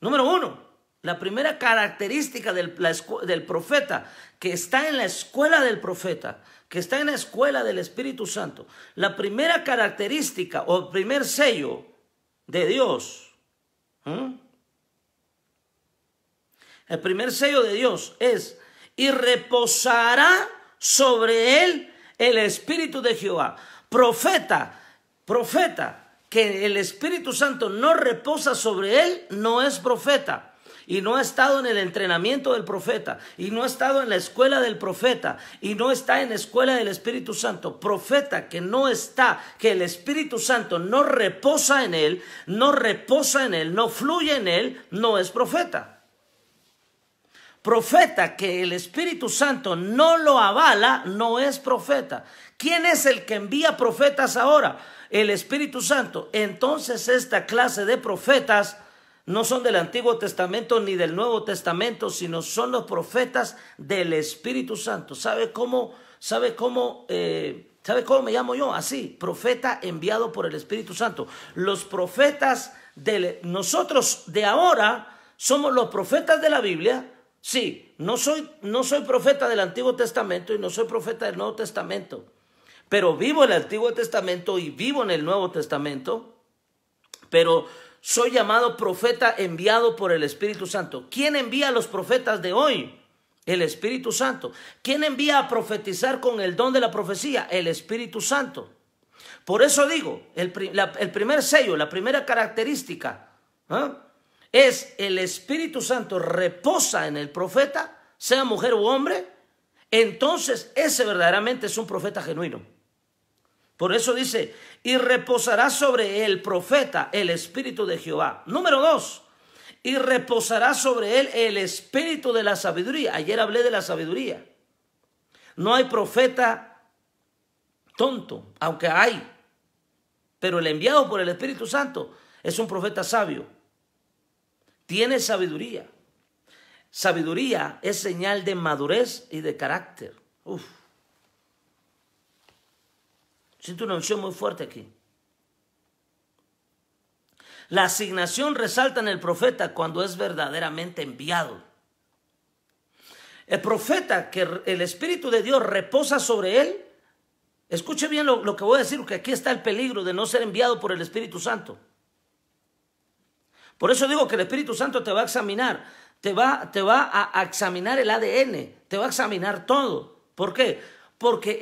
Número 1, la primera característica del profeta que está en la escuela del profeta, que está en la escuela del Espíritu Santo. La primera característica o el primer sello de Dios, el primer sello de Dios es, y reposará sobre él el Espíritu de Jehová. Profeta, que el Espíritu Santo no reposa sobre él, no es profeta. y no ha estado en el entrenamiento del profeta, y no ha estado en la escuela del profeta, y no está en la escuela del Espíritu Santo, profeta que no está, que el Espíritu Santo no reposa en él, no fluye en él, no es profeta. Profeta que el Espíritu Santo no lo avala, no es profeta. ¿Quién es el que envía profetas ahora? El Espíritu Santo. Entonces esta clase de profetas no son del Antiguo Testamento ni del Nuevo Testamento, sino son los profetas del Espíritu Santo. ¿Sabe cómo me llamo yo? Así, profeta enviado por el Espíritu Santo. Los profetas nosotros de ahora somos los profetas de la Biblia. Sí, no soy profeta del Antiguo Testamento y no soy profeta del Nuevo Testamento, pero vivo en el Antiguo Testamento y vivo en el Nuevo Testamento, pero soy llamado profeta enviado por el Espíritu Santo. ¿Quién envía a los profetas de hoy? El Espíritu Santo. ¿Quién envía a profetizar con el don de la profecía? El Espíritu Santo. Por eso digo, el primer sello, la primera característica, es el Espíritu Santo reposa en el profeta, sea mujer u hombre, entonces ese verdaderamente es un profeta genuino. Por eso dice, y reposará sobre el profeta el Espíritu de Jehová. Número 2, y reposará sobre él el Espíritu de la sabiduría. Ayer hablé de la sabiduría. No hay profeta tonto, aunque hay, pero el enviado por el Espíritu Santo es un profeta sabio. Tiene sabiduría. Sabiduría es señal de madurez y de carácter. Siento una unción muy fuerte aquí. La asignación resalta en el profeta cuando es verdaderamente enviado. El profeta que el Espíritu de Dios reposa sobre él. Escuche bien lo que voy a decir, porque aquí está el peligro de no ser enviado por el Espíritu Santo. Por eso digo que el Espíritu Santo te va a examinar, te va a examinar el ADN, te va a examinar todo. ¿Por qué? Porque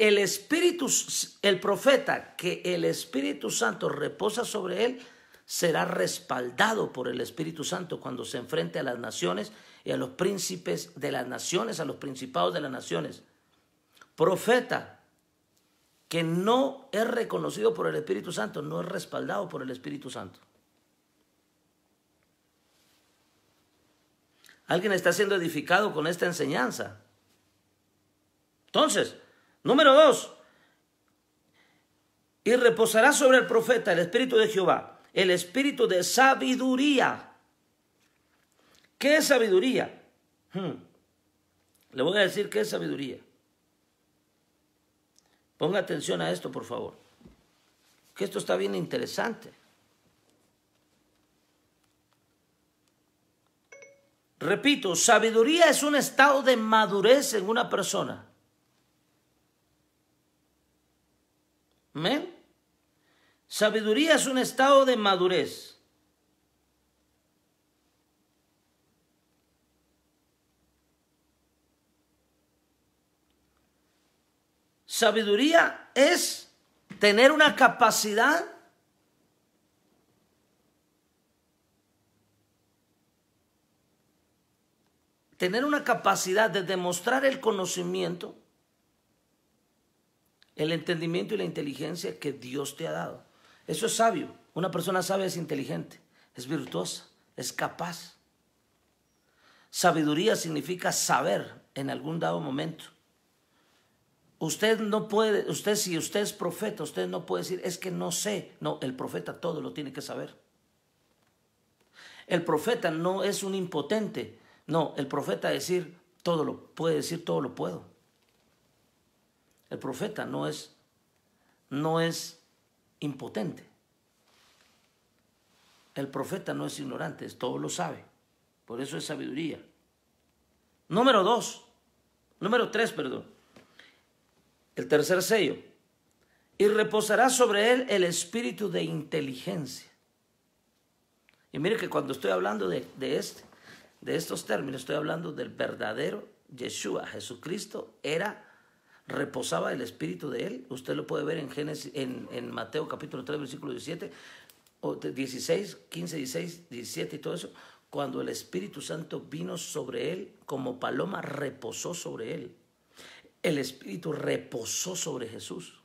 el profeta que el Espíritu Santo reposa sobre él, será respaldado por el Espíritu Santo cuando se enfrente a las naciones y a los príncipes de las naciones, a los principados de las naciones. Profeta que no es reconocido por el Espíritu Santo, no es respaldado por el Espíritu Santo. Alguien está siendo edificado con esta enseñanza. Entonces, número 2. Y reposará sobre el profeta el Espíritu de Jehová, el Espíritu de sabiduría. ¿Qué es sabiduría? Le voy a decir qué es sabiduría. Ponga atención a esto, por favor, que esto está bien interesante. Repito, sabiduría es un estado de madurez en una persona. ¿Amén? Sabiduría es un estado de madurez. Sabiduría es tener una capacidad de demostrar el conocimiento, el entendimiento y la inteligencia que Dios te ha dado. Eso es sabio. Una persona sabia es inteligente, es virtuosa, es capaz. Sabiduría significa saber en algún dado momento. Usted no puede, si usted es profeta, usted no puede decir, es que no sé. No, el profeta todo lo tiene que saber. El profeta no es un impotente. No, el profeta puede decir todo lo puedo. El profeta no es impotente. El profeta no es ignorante, todo lo sabe. Por eso es sabiduría. Número 3, el tercer sello. Y reposará sobre él el espíritu de inteligencia. Y mire que cuando estoy hablando de estos términos, estoy hablando del verdadero Yeshua. Jesucristo reposaba el espíritu de él. Usted lo puede ver en Mateo capítulo 3, versículo 17, o 16, 15, 16, 17 y todo eso. cuando el Espíritu Santo vino sobre él, como paloma reposó sobre él. El Espíritu reposó sobre Jesús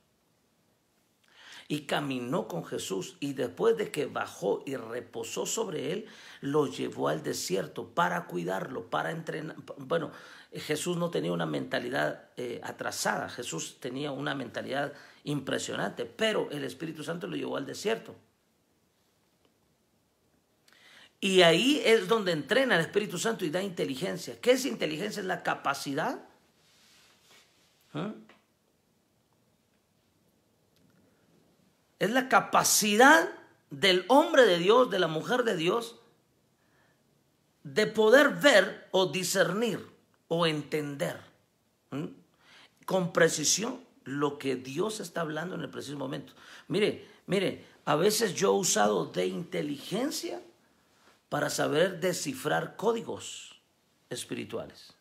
y caminó con Jesús, y después de que bajó y reposó sobre él, lo llevó al desierto para cuidarlo, para entrenar. Bueno, Jesús no tenía una mentalidad atrasada, Jesús tenía una mentalidad impresionante, pero el Espíritu Santo lo llevó al desierto. Y ahí es donde entrena el Espíritu Santo y da inteligencia. ¿Qué es inteligencia? Es la capacidad. Es la capacidad del hombre de Dios, de la mujer de Dios, de poder ver o discernir o entender con precisión lo que Dios está hablando en el preciso momento. Mire, a veces yo he usado de inteligencia para saber descifrar códigos espirituales.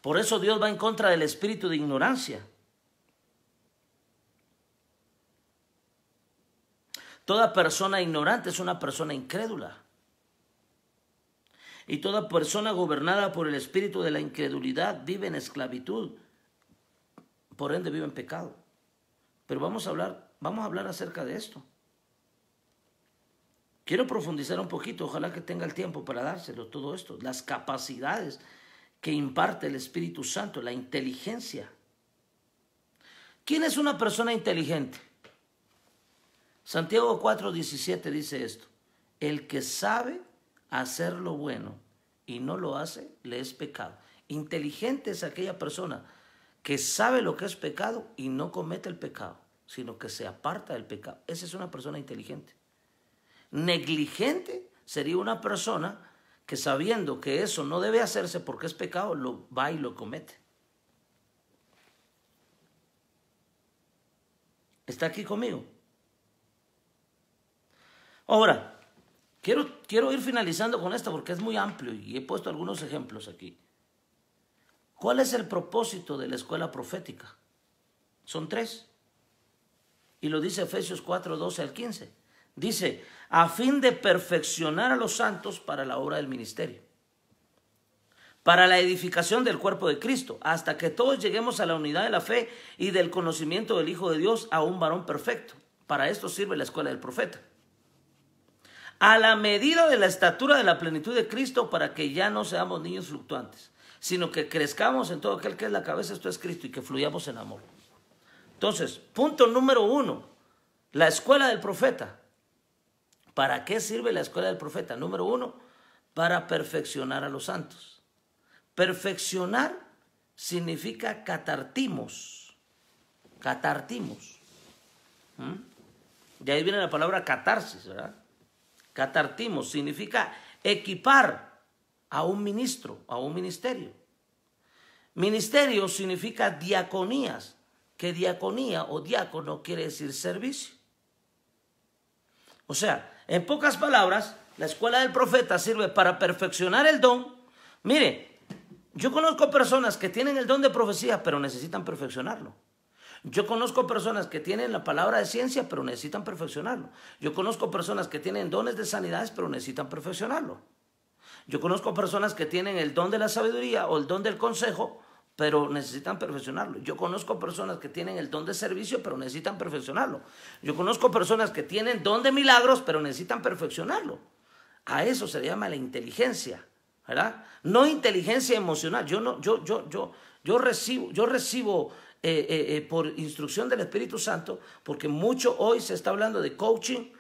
Por eso Dios va en contra del espíritu de ignorancia. Toda persona ignorante es una persona incrédula. Y toda persona gobernada por el espíritu de la incredulidad vive en esclavitud. Por ende vive en pecado. Pero vamos a hablar acerca de esto. Quiero profundizar un poquito, ojalá que tenga el tiempo para dárselo todo esto. Las capacidades que imparte el Espíritu Santo, la inteligencia. ¿Quién es una persona inteligente? Santiago 4:17 dice esto: el que sabe hacer lo bueno y no lo hace, le es pecado. Inteligente es aquella persona que sabe lo que es pecado y no comete el pecado, sino que se aparta del pecado. Esa es una persona inteligente. Negligente sería una persona que, sabiendo que eso no debe hacerse porque es pecado, lo va y lo comete. ¿Está aquí conmigo? Ahora, quiero ir finalizando con esto porque es muy amplio y he puesto algunos ejemplos aquí. ¿Cuál es el propósito de la escuela profética? Son 3. Y lo dice Efesios 4:12-15. Dice, a fin de perfeccionar a los santos para la obra del ministerio, para la edificación del cuerpo de Cristo, hasta que todos lleguemos a la unidad de la fe y del conocimiento del Hijo de Dios, a un varón perfecto. Para esto sirve la escuela del profeta. A la medida de la estatura de la plenitud de Cristo, para que ya no seamos niños fluctuantes, sino que crezcamos en todo aquel que es la cabeza, esto es Cristo, y que fluyamos en amor. Entonces, punto número 1, la escuela del profeta. ¿Para qué sirve la escuela del profeta? Número 1, para perfeccionar a los santos. Perfeccionar significa catartimos. Catartimos. De ahí viene la palabra catarsis, ¿verdad? Catartimos significa equipar a un ministro, a un ministerio. Ministerio significa diaconías, que diaconía o diácono quiere decir servicio. O sea, en pocas palabras, la escuela del profeta sirve para perfeccionar el don. Mire, yo conozco personas que tienen el don de profecía, pero necesitan perfeccionarlo. Yo conozco personas que tienen la palabra de ciencia, pero necesitan perfeccionarlo. Yo conozco personas que tienen dones de sanidades, pero necesitan perfeccionarlo. Yo conozco personas que tienen el don de la sabiduría o el don del consejo, pero necesitan perfeccionarlo. Yo conozco personas que tienen el don de servicio, pero necesitan perfeccionarlo. Yo conozco personas que tienen don de milagros, pero necesitan perfeccionarlo. A eso se le llama la inteligencia, ¿verdad? No inteligencia emocional. Yo recibo por instrucción del Espíritu Santo, porque mucho hoy se está hablando de coaching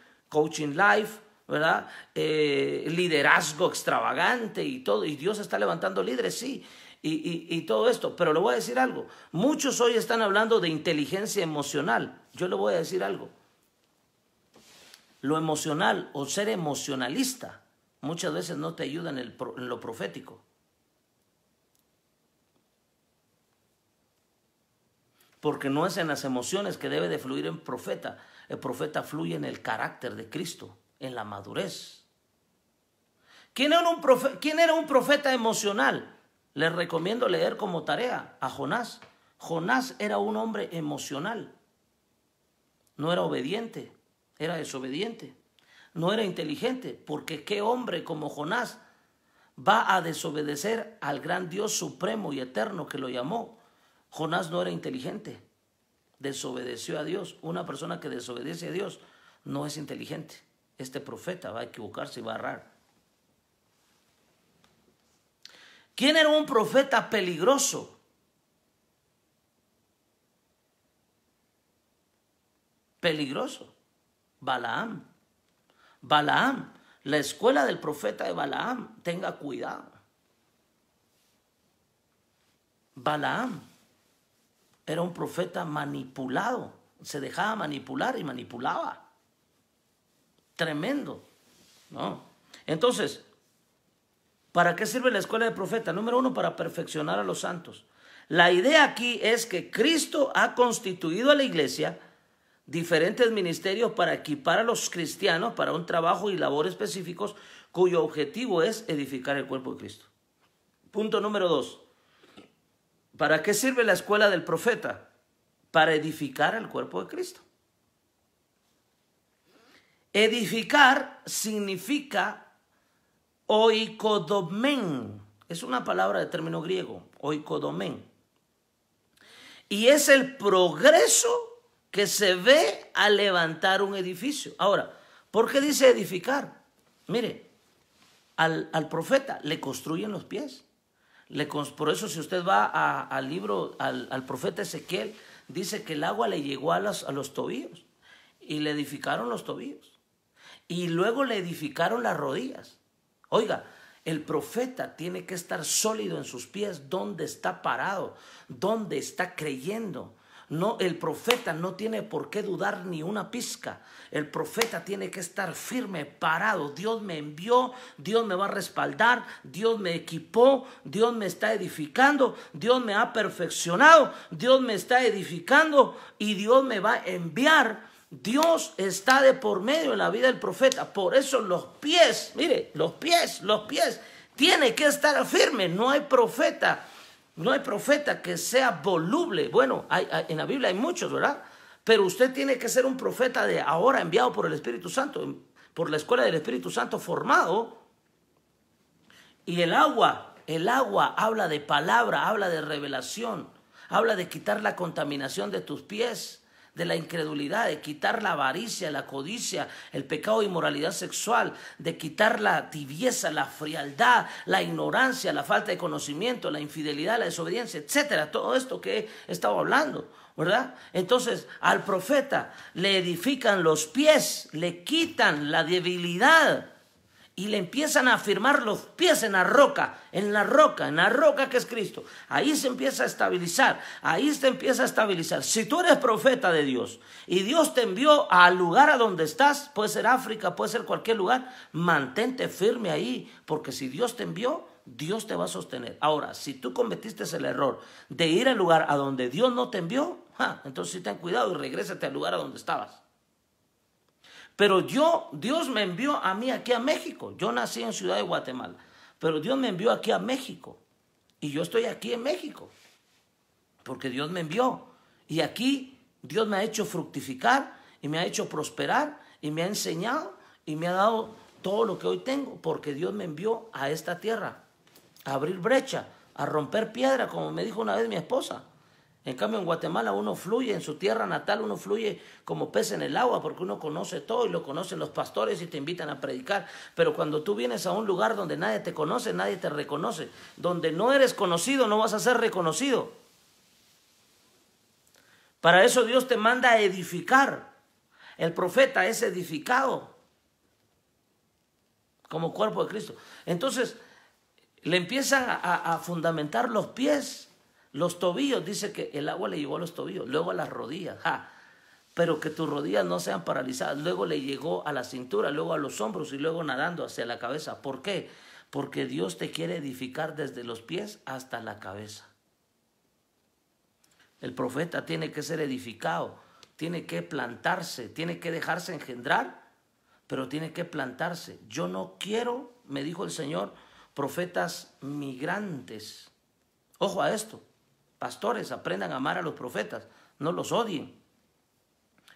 life, ¿verdad? Liderazgo extravagante y todo, y Dios está levantando líderes, sí. Y todo esto, pero le voy a decir algo. Muchos hoy están hablando de inteligencia emocional. Yo le voy a decir algo. Lo emocional o ser emocionalista muchas veces no te ayuda en lo profético. Porque no es en las emociones que debe de fluir el profeta. El profeta fluye en el carácter de Cristo, en la madurez. ¿Quién era un profeta emocional? Les recomiendo leer como tarea a Jonás. Jonás era un hombre emocional. No era obediente. era desobediente, no era inteligente, porque ¿qué hombre como Jonás va a desobedecer al gran Dios supremo y eterno que lo llamó? Jonás no era inteligente, desobedeció a Dios. Una persona que desobedece a Dios no es inteligente. Este profeta va a equivocarse y va a errar. ¿Quién era un profeta peligroso? Peligroso. Balaam. Balaam, la escuela del profeta de Balaam, tenga cuidado. Balaam era un profeta manipulado, se dejaba manipular y manipulaba. Tremendo, ¿no? Entonces, ¿para qué sirve la escuela del profeta? Número uno, para perfeccionar a los santos. La idea aquí es que Cristo ha constituido a la iglesia diferentes ministerios para equipar a los cristianos para un trabajo y labor específicos cuyo objetivo es edificar el cuerpo de Cristo. Punto número 2. ¿Para qué sirve la escuela del profeta? Para edificar el cuerpo de Cristo. Edificar significa oikodomen. Es una palabra de término griego, oikodomen. Y es el progreso que se ve al levantar un edificio. Ahora, ¿por qué dice edificar? Mire, al profeta le construyen los pies. Por eso si usted va al libro, al profeta Ezequiel, dice que el agua le llegó a los tobillos y le edificaron los tobillos. Y luego le edificaron las rodillas. Oiga, el profeta tiene que estar sólido en sus pies, donde está parado, donde está creyendo. No, el profeta no tiene por qué dudar ni una pizca. El profeta tiene que estar firme, parado. Dios me envió, Dios me va a respaldar, Dios me equipó, Dios me está edificando, Dios me ha perfeccionado, Dios me está edificando y Dios me va a enviar. Dios está de por medio en la vida del profeta. Por eso los pies, mire, los pies, tiene que estar firme. No hay profeta que sea voluble. Bueno, en la Biblia hay muchos, ¿verdad? Pero usted tiene que ser un profeta de ahora enviado por el Espíritu Santo, por la escuela del Espíritu Santo formado. Y el agua habla de palabra, habla de revelación, habla de quitar la contaminación de tus pies, de la incredulidad, de quitar la avaricia, la codicia, el pecado de inmoralidad sexual, de quitar la tibieza, la frialdad, la ignorancia, la falta de conocimiento, la infidelidad, la desobediencia, etcétera. Todo esto que he estado hablando, ¿verdad? Entonces, al profeta le edifican los pies, le quitan la debilidad y le empiezan a afirmar los pies en la roca que es Cristo. Ahí se empieza a estabilizar, Si tú eres profeta de Dios y Dios te envió al lugar a donde estás, puede ser África, puede ser cualquier lugar, mantente firme ahí, porque si Dios te envió, Dios te va a sostener. Ahora, si tú cometiste el error de ir al lugar a donde Dios no te envió, entonces sí ten cuidado y regrésate al lugar a donde estabas. Pero Dios me envió a mí aquí a México. Yo nací en Ciudad de Guatemala, pero Dios me envió aquí a México. Y yo estoy aquí en México, porque Dios me envió. Y aquí Dios me ha hecho fructificar y me ha hecho prosperar y me ha enseñado y me ha dado todo lo que hoy tengo, porque Dios me envió a esta tierra, a abrir brecha, a romper piedra, como me dijo una vez mi esposa. En cambio, en Guatemala uno fluye, en su tierra natal uno fluye como pez en el agua, porque uno conoce todo y lo conocen los pastores y te invitan a predicar. Pero cuando tú vienes a un lugar donde nadie te conoce, nadie te reconoce, donde no eres conocido, no vas a ser reconocido. Para eso Dios te manda a edificar. El profeta es edificado como cuerpo de Cristo. Entonces, le empiezan a fundamentar los pies. Los tobillos, dice que el agua le llegó a los tobillos, luego a las rodillas, pero que tus rodillas no sean paralizadas. Luego le llegó a la cintura, luego a los hombros y luego nadando hacia la cabeza. ¿Por qué? Porque Dios te quiere edificar desde los pies hasta la cabeza. El profeta tiene que ser edificado, tiene que plantarse, tiene que dejarse engendrar, pero tiene que plantarse. Yo no quiero, me dijo el Señor, profetas migrantes. Ojo a esto. Pastores, aprendan a amar a los profetas, no los odien.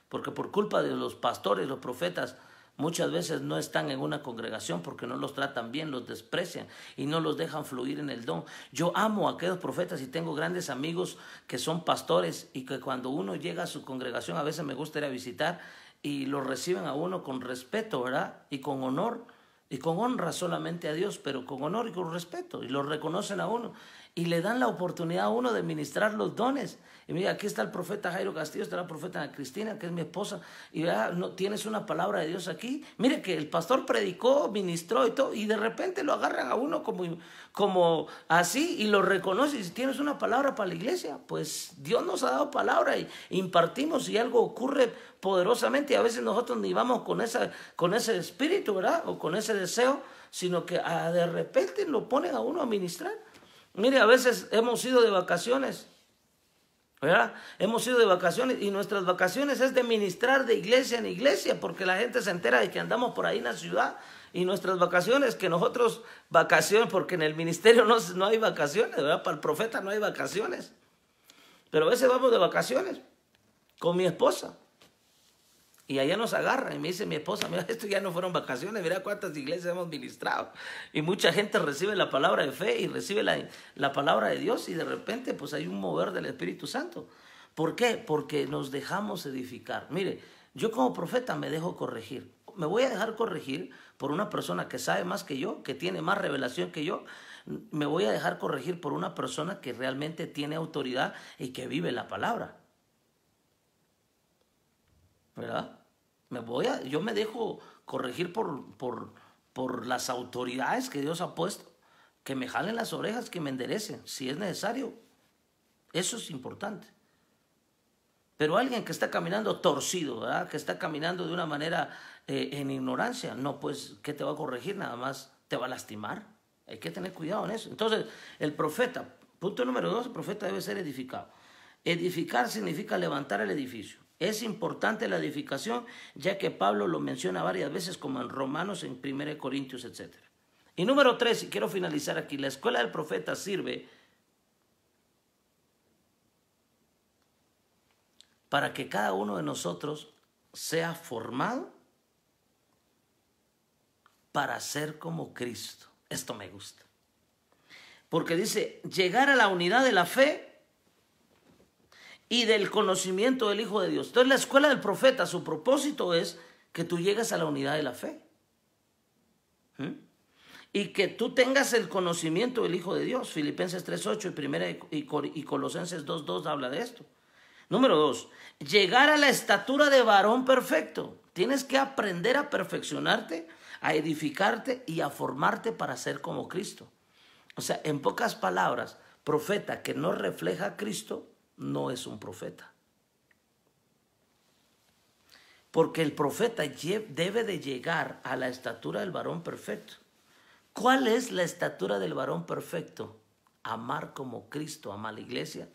porque por culpa de los pastores, los profetas, muchas veces no están en una congregación porque no los tratan bien, los desprecian y no los dejan fluir en el don. Yo amo a aquellos profetas y tengo grandes amigos que son pastores y que cuando uno llega a su congregación, a veces me gusta ir a visitar y lo reciben a uno con respeto, ¿verdad? Y con honor y con honra solamente a Dios, pero con honor y con respeto, y lo reconocen a uno y le dan la oportunidad a uno de ministrar los dones. Y mira, aquí está el profeta Jairo Castillo, está la profeta Ana Cristina, que es mi esposa, y ya no tienes una palabra de Dios aquí. Mire que el pastor predicó, ministró y todo, y de repente lo agarran a uno como así y lo reconoce. Y si tienes una palabra para la iglesia, pues Dios nos ha dado palabra y impartimos, y algo ocurre poderosamente. Y a veces nosotros ni vamos con ese espíritu, ¿verdad? O con ese deseo, sino que de repente lo ponen a uno a ministrar. Mire, a veces hemos ido de vacaciones, ¿verdad? Hemos ido de vacaciones y nuestras vacaciones es de ministrar de iglesia en iglesia, porque la gente se entera de que andamos por ahí en la ciudad. Y nuestras vacaciones, que nosotros, vacaciones, porque en el ministerio no hay vacaciones, ¿verdad? Para el profeta no hay vacaciones. Pero a veces vamos de vacaciones con mi esposa. Y allá nos agarra y me dice mi esposa, mira, esto ya no fueron vacaciones, mira cuántas iglesias hemos ministrado. Y mucha gente recibe la palabra de fe y recibe la palabra de Dios, y de repente pues hay un mover del Espíritu Santo. ¿Por qué? Porque nos dejamos edificar. Mire, yo como profeta me dejo corregir. Me voy a dejar corregir por una persona que sabe más que yo, que tiene más revelación que yo. Me voy a dejar corregir por una persona que realmente tiene autoridad y que vive la palabra, ¿verdad? Yo me dejo corregir por las autoridades que Dios ha puesto, que me jalen las orejas, que me enderecen, si es necesario. Eso es importante. Pero alguien que está caminando torcido, ¿verdad? Que está caminando de una manera en ignorancia, no, pues, ¿qué te va a corregir? Nada más te va a lastimar. Hay que tener cuidado en eso. Entonces, el profeta, punto número 2, el profeta debe ser edificado. Edificar significa levantar el edificio. Es importante la edificación, ya que Pablo lo menciona varias veces, como en Romanos, en 1 Corintios, etc. Y número 3, y quiero finalizar aquí, la escuela del profeta sirve para que cada uno de nosotros sea formado para ser como Cristo. Esto me gusta. Porque dice, llegar a la unidad de la fe y del conocimiento del Hijo de Dios. Entonces la escuela del profeta, su propósito es que tú llegues a la unidad de la fe. Y que tú tengas el conocimiento del Hijo de Dios. Filipenses 3:8 y Colosenses 2:2 habla de esto. Número 2, llegar a la estatura de varón perfecto. Tienes que aprender a perfeccionarte, a edificarte y a formarte para ser como Cristo. O sea, en pocas palabras, profeta que no refleja a Cristo no es un profeta. Porque el profeta debe de llegar a la estatura del varón perfecto. ¿Cuál es la estatura del varón perfecto? Amar como Cristo ama a la iglesia,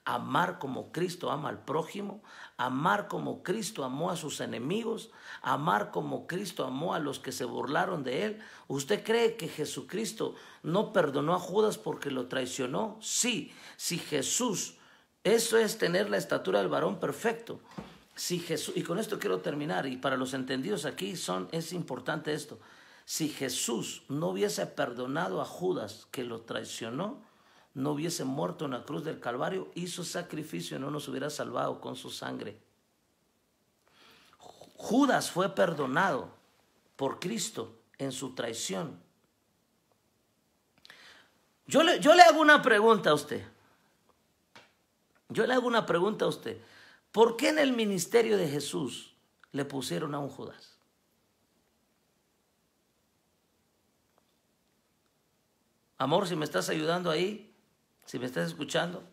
amar como Cristo ama al prójimo, amar como Cristo amó a sus enemigos, amar como Cristo amó a los que se burlaron de él. ¿Usted cree que Jesucristo no perdonó a Judas porque lo traicionó? Sí, si Jesús, eso es tener la estatura del varón perfecto. Si Jesús, y con esto quiero terminar, y para los entendidos aquí es importante esto. Si Jesús no hubiese perdonado a Judas que lo traicionó, no hubiese muerto en la cruz del Calvario, hizo sacrificio y no nos hubiera salvado con su sangre. Judas fue perdonado por Cristo en su traición. Yo le hago una pregunta a usted. ¿Por qué en el ministerio de Jesús le pusieron a un Judas? Amor, si me estás ayudando ahí, si me estás escuchando.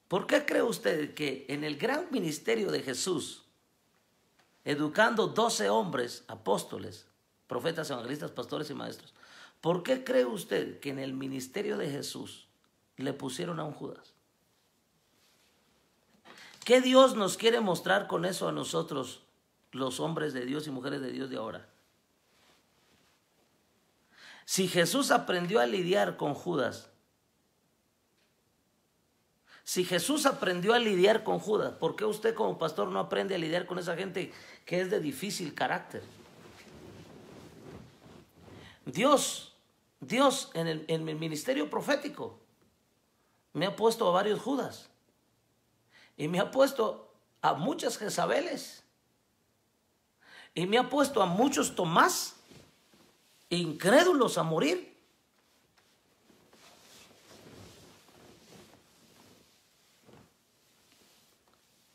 ¿Por qué cree usted que en el gran ministerio de Jesús, educando 12 hombres, apóstoles, profetas, evangelistas, pastores y maestros, por qué cree usted que en el ministerio de Jesús le pusieron a un Judas? ¿Qué Dios nos quiere mostrar con eso a nosotros, los hombres de Dios y mujeres de Dios de ahora? Si Jesús aprendió a lidiar con Judas, Si Jesús aprendió a lidiar con Judas, ¿por qué usted como pastor no aprende a lidiar con esa gente que es de difícil carácter? Dios en el ministerio profético me ha puesto a varios Judas y me ha puesto a muchas Jezabeles y me ha puesto a muchos Tomás incrédulos a morir.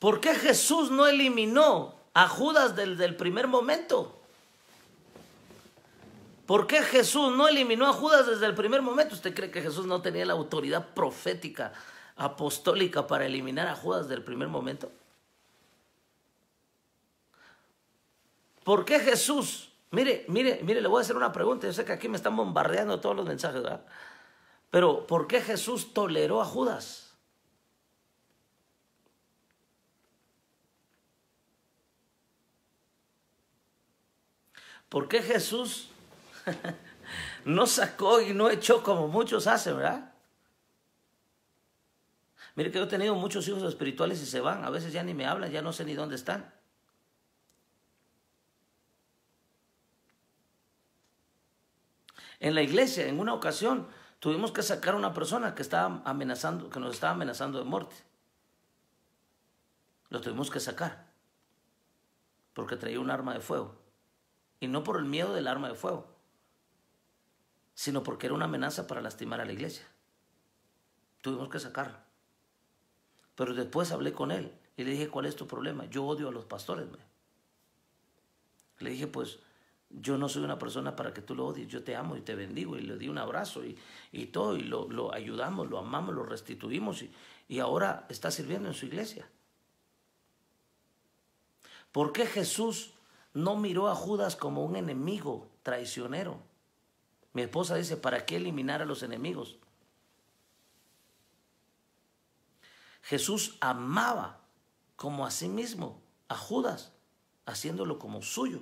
¿Por qué Jesús no eliminó a Judas desde el primer momento? ¿Por qué Jesús no eliminó a Judas desde el primer momento? ¿Usted cree que Jesús no tenía la autoridad profética, apostólica para eliminar a Judas desde el primer momento? ¿Por qué Jesús? Mire, le voy a hacer una pregunta. Yo sé que aquí me están bombardeando todos los mensajes, ¿verdad? Pero ¿por qué Jesús toleró a Judas? ¿Por qué Jesús no sacó y no echó como muchos hacen, verdad? Mire que yo he tenido muchos hijos espirituales y se van. A veces ya ni me hablan, ya no sé ni dónde están. En la iglesia, en una ocasión, tuvimos que sacar a una persona que estaba amenazando, que nos estaba amenazando de muerte. Lo tuvimos que sacar porque traía un arma de fuego. Y no por el miedo del arma de fuego, sino porque era una amenaza para lastimar a la iglesia. Tuvimos que sacarlo. Pero después hablé con él y le dije, ¿cuál es tu problema? Yo odio a los pastores. Le dije, pues yo no soy una persona para que tú lo odies. Yo te amo y te bendigo. Y le di un abrazo y todo. Y lo ayudamos, lo amamos, lo restituimos. Y ahora está sirviendo en su iglesia. ¿Por qué Jesús no miró a Judas como un enemigo traicionero? Mi esposa dice, ¿para qué eliminar a los enemigos? Jesús amaba como a sí mismo a Judas, haciéndolo como suyo.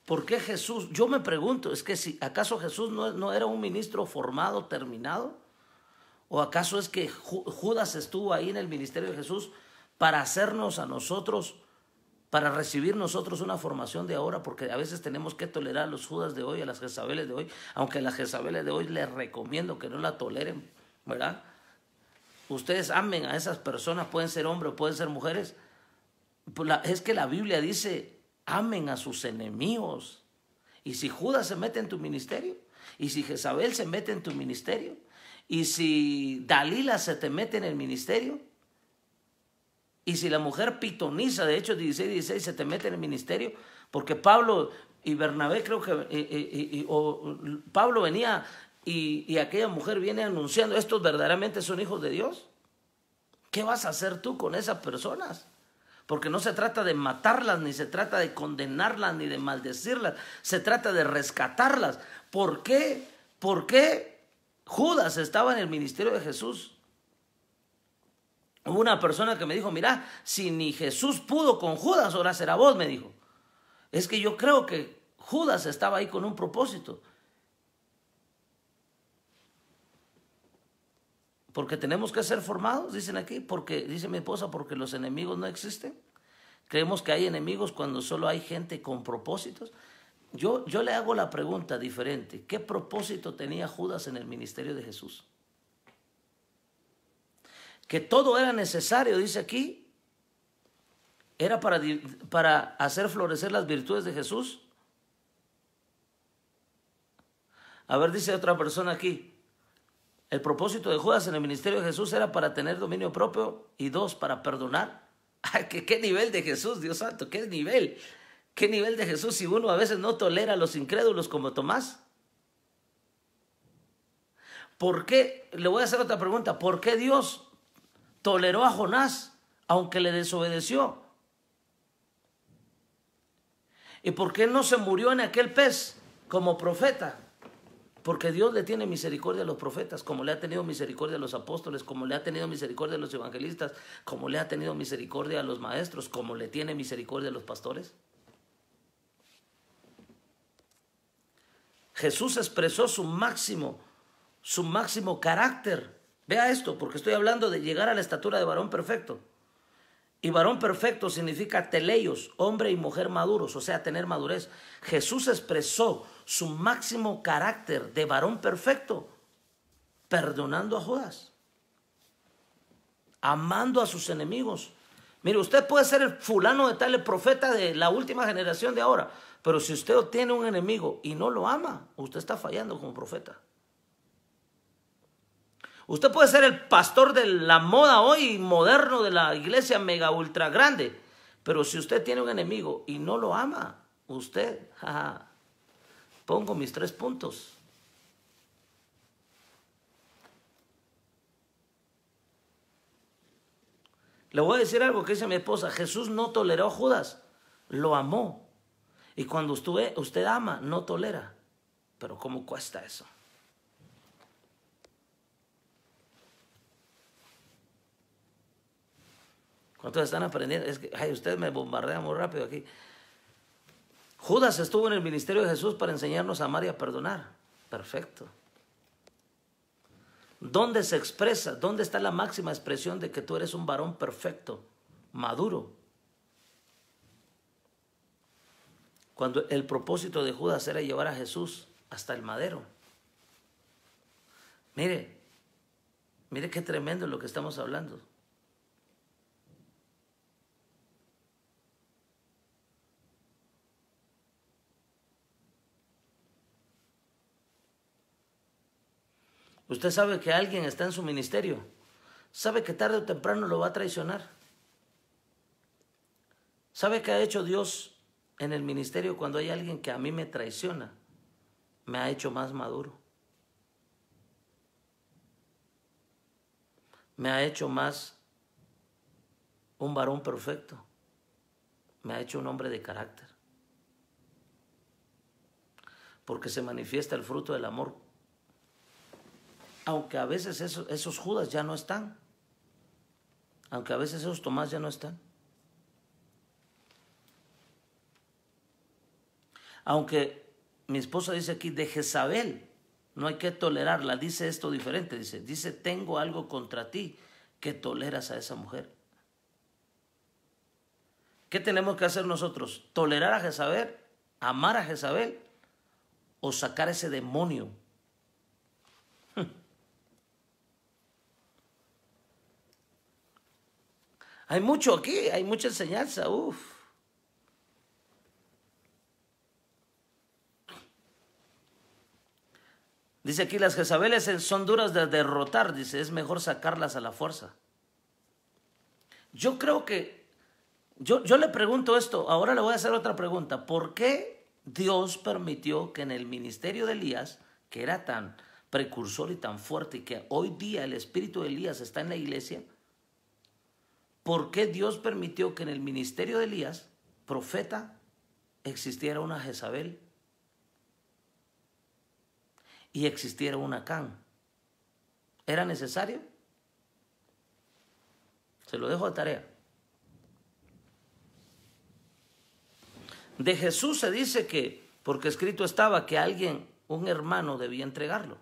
¿Por qué Jesús? Yo me pregunto, es que si acaso Jesús no era un ministro formado, terminado, o acaso es que Judas estuvo ahí en el ministerio de Jesús para hacernos a nosotros, para recibir nosotros una formación de ahora, porque a veces tenemos que tolerar a los Judas de hoy, a las Jezabeles de hoy, aunque a las Jezabeles de hoy les recomiendo que no la toleren, ¿verdad? Ustedes amen a esas personas, pueden ser hombres o pueden ser mujeres. Es que la Biblia dice, amen a sus enemigos. Y si Judas se mete en tu ministerio, y si Jezabel se mete en tu ministerio, y si Dalila se te mete en el ministerio, y si la mujer pitonisa de Hechos 16:16 se te mete en el ministerio, porque Pablo y Bernabé creo que Pablo venía y aquella mujer viene anunciando, estos verdaderamente son hijos de Dios. ¿Qué vas a hacer tú con esas personas? Porque no se trata de matarlas, ni se trata de condenarlas, ni de maldecirlas, se trata de rescatarlas. ¿Por qué? ¿Por qué Judas estaba en el ministerio de Jesús? Hubo una persona que me dijo, mira, si ni Jesús pudo con Judas, ahora será vos, me dijo. Es que yo creo que Judas estaba ahí con un propósito. Porque tenemos que ser formados, dicen aquí, porque, dice mi esposa, porque los enemigos no existen. Creemos que hay enemigos cuando solo hay gente con propósitos. Yo le hago la pregunta diferente. ¿Qué propósito tenía Judas en el ministerio de Jesús? Que todo era necesario, dice aquí, era para hacer florecer las virtudes de Jesús. A ver, dice otra persona aquí, el propósito de Judas en el ministerio de Jesús era para tener dominio propio y 2, para perdonar. Ay, ¿qué nivel de Jesús, Dios santo? ¿Qué nivel? ¿Qué nivel de Jesús si uno a veces no tolera a los incrédulos como Tomás? ¿Por qué? Le voy a hacer otra pregunta. ¿Por qué Dios toleró a Jonás aunque le desobedeció? ¿Y por qué no se murió en aquel pez como profeta? Porque Dios le tiene misericordia a los profetas, como le ha tenido misericordia a los apóstoles, como le ha tenido misericordia a los evangelistas, como le ha tenido misericordia a los maestros, como le tiene misericordia a los pastores. Jesús expresó su máximo su máximo carácter. Vea esto, porque estoy hablando de llegar a la estatura de varón perfecto. Y varón perfecto significa teleios, hombre y mujer maduros, o sea, tener madurez. Jesús expresó su máximo carácter de varón perfecto perdonando a Judas, amando a sus enemigos. Mire, usted puede ser el fulano de tal, el profeta de la última generación de ahora, pero si usted tiene un enemigo y no lo ama, usted está fallando como profeta. Usted puede ser el pastor de la moda hoy, moderno, de la iglesia mega ultra grande, pero si usted tiene un enemigo y no lo ama, usted, pongo mis 3 puntos. Le voy a decir algo que dice mi esposa: Jesús no toleró a Judas, lo amó. Y cuando usted ama, no tolera. Pero ¿cómo cuesta eso? ¿Cuántos están aprendiendo? Es que ustedes me bombardean muy rápido aquí. Judas estuvo en el ministerio de Jesús para enseñarnos a amar y a perdonar. Perfecto. ¿Dónde se expresa? ¿Dónde está la máxima expresión de que tú eres un varón perfecto, maduro? Cuando el propósito de Judas era llevar a Jesús hasta el madero. Mire qué tremendo lo que estamos hablando. Usted sabe que alguien está en su ministerio, sabe que tarde o temprano lo va a traicionar. ¿Sabe qué ha hecho Dios en el ministerio cuando hay alguien que a mí me traiciona? Me ha hecho más maduro. Me ha hecho más un varón perfecto. Me ha hecho un hombre de carácter. Porque se manifiesta el fruto del amor. Aunque a veces esos Judas ya no están. Aunque a veces esos Tomás ya no están. Aunque mi esposa dice aquí, de Jezabel no hay que tolerarla. Dice esto diferente. Dice, tengo algo contra ti, que toleras a esa mujer. ¿Qué tenemos que hacer nosotros? ¿Tolerar a Jezabel? ¿Amar a Jezabel? ¿O sacar ese demonio? Hay mucho aquí, hay mucha enseñanza. Dice aquí, las Jezabeles son duras de derrotar. Dice, es mejor sacarlas a la fuerza. Yo creo que, yo le pregunto esto, ahora le voy a hacer otra pregunta. ¿Por qué Dios permitió que en el ministerio de Elías, que era tan precursor y tan fuerte, y que hoy día el espíritu de Elías está en la iglesia, ¿por qué Dios permitió que en el ministerio de Elías, profeta, existiera una Jezabel y existiera un Acán? ¿Era necesario? Se lo dejo de tarea. De Jesús se dice que, porque escrito estaba que alguien, un hermano, debía entregarlo.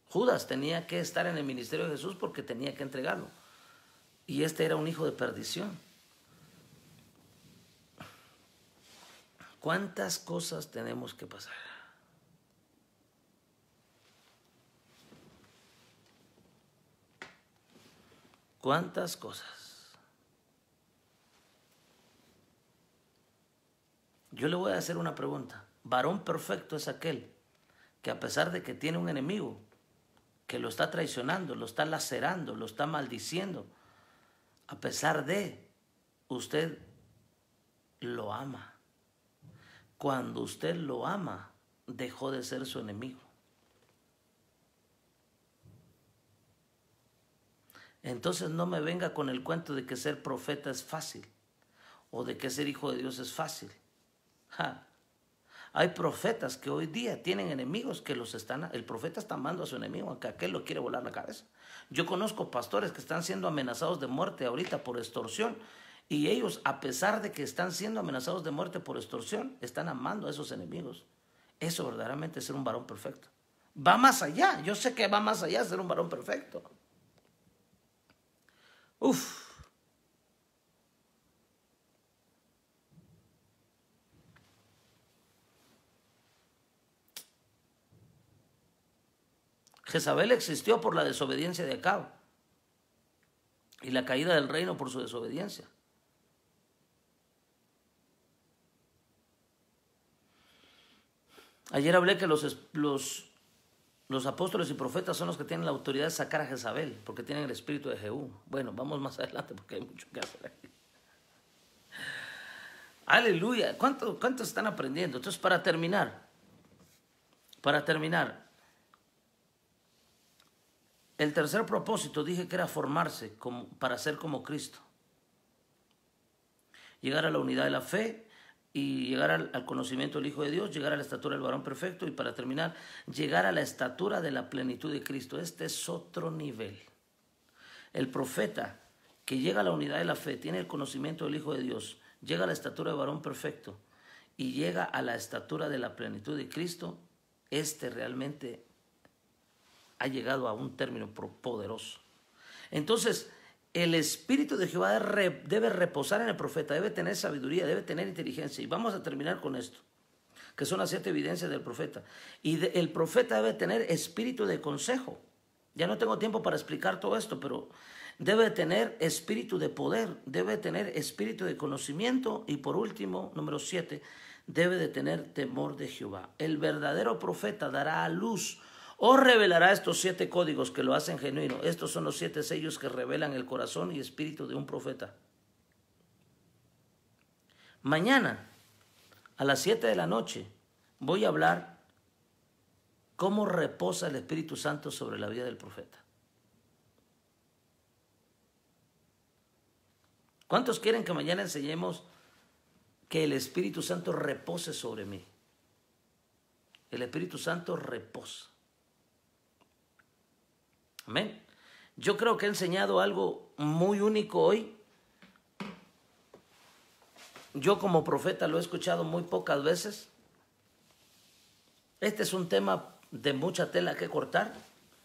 Judas tenía que estar en el ministerio de Jesús porque tenía que entregarlo. Y este era un hijo de perdición. ¿Cuántas cosas tenemos que pasar? ¿Cuántas cosas? Yo le voy a hacer una pregunta. Varón perfecto es aquel que, a pesar de que tiene un enemigo, que lo está traicionando, lo está lacerando, lo está maldiciendo, a pesar de, usted lo ama. Cuando usted lo ama, dejó de ser su enemigo. Entonces no me venga con el cuento de que ser profeta es fácil o de que ser hijo de Dios es fácil. Hay profetas que hoy día tienen enemigos que el profeta está amando a su enemigo, aunque aquel lo quiere volar la cabeza. Yo conozco pastores que están siendo amenazados de muerte ahorita por extorsión, y ellos, a pesar de que están siendo amenazados de muerte por extorsión, están amando a esos enemigos. Eso verdaderamente es ser un varón perfecto. Va más allá. Yo sé que va más allá de ser un varón perfecto. Uf. Jezabel existió por la desobediencia de Acab y la caída del reino por su desobediencia. Ayer hablé que los apóstoles y profetas son los que tienen la autoridad de sacar a Jezabel, porque tienen el espíritu de Jehú. Bueno, vamos más adelante porque hay mucho que hacer aquí. Aleluya. ¿Cuántos están aprendiendo? Entonces, para terminar, el tercer propósito dije que era formarse para ser como Cristo. Llegar a la unidad de la fe y llegar al conocimiento del Hijo de Dios, llegar a la estatura del varón perfecto y para terminar, llegar a la estatura de la plenitud de Cristo. Este es otro nivel. El profeta que llega a la unidad de la fe, tiene el conocimiento del Hijo de Dios, llega a la estatura del varón perfecto y llega a la estatura de la plenitud de Cristo, este realmente ha llegado a un término poderoso. Entonces, el Espíritu de Jehová debe reposar en el profeta, debe tener sabiduría, debe tener inteligencia. Y vamos a terminar con esto, que son las 7 evidencias del profeta. Y el profeta debe tener espíritu de consejo. Ya no tengo tiempo para explicar todo esto, pero debe tener espíritu de poder, debe tener espíritu de conocimiento y por último, número 7, debe de tener temor de Jehová. El verdadero profeta dará a luz o revelará estos 7 códigos que lo hacen genuino. Estos son los 7 sellos que revelan el corazón y espíritu de un profeta. Mañana, a las 7 de la noche, voy a hablar cómo reposa el Espíritu Santo sobre la vida del profeta. ¿Cuántos quieren que mañana enseñemos que el Espíritu Santo repose sobre mí? El Espíritu Santo reposa. Amén. Yo creo que he enseñado algo muy único hoy. Yo como profeta lo he escuchado muy pocas veces. Este es un tema de mucha tela que cortar.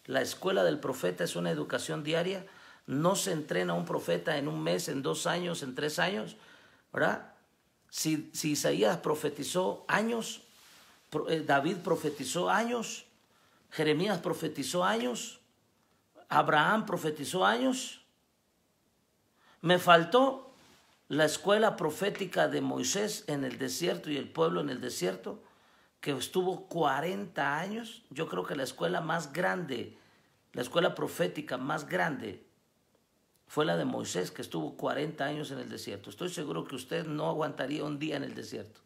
La escuela del profeta es una educación diaria. No se entrena un profeta en un mes, en 2 años, en 3 años, ¿verdad? Si Isaías profetizó años, David profetizó años, Jeremías profetizó años, Abraham profetizó años. Me faltó la escuela profética de Moisés en el desierto y el pueblo en el desierto, que estuvo 40 años. Yo creo que la escuela más grande, la escuela profética más grande fue la de Moisés, que estuvo 40 años en el desierto. Estoy seguro que usted no aguantaría un día en el desierto,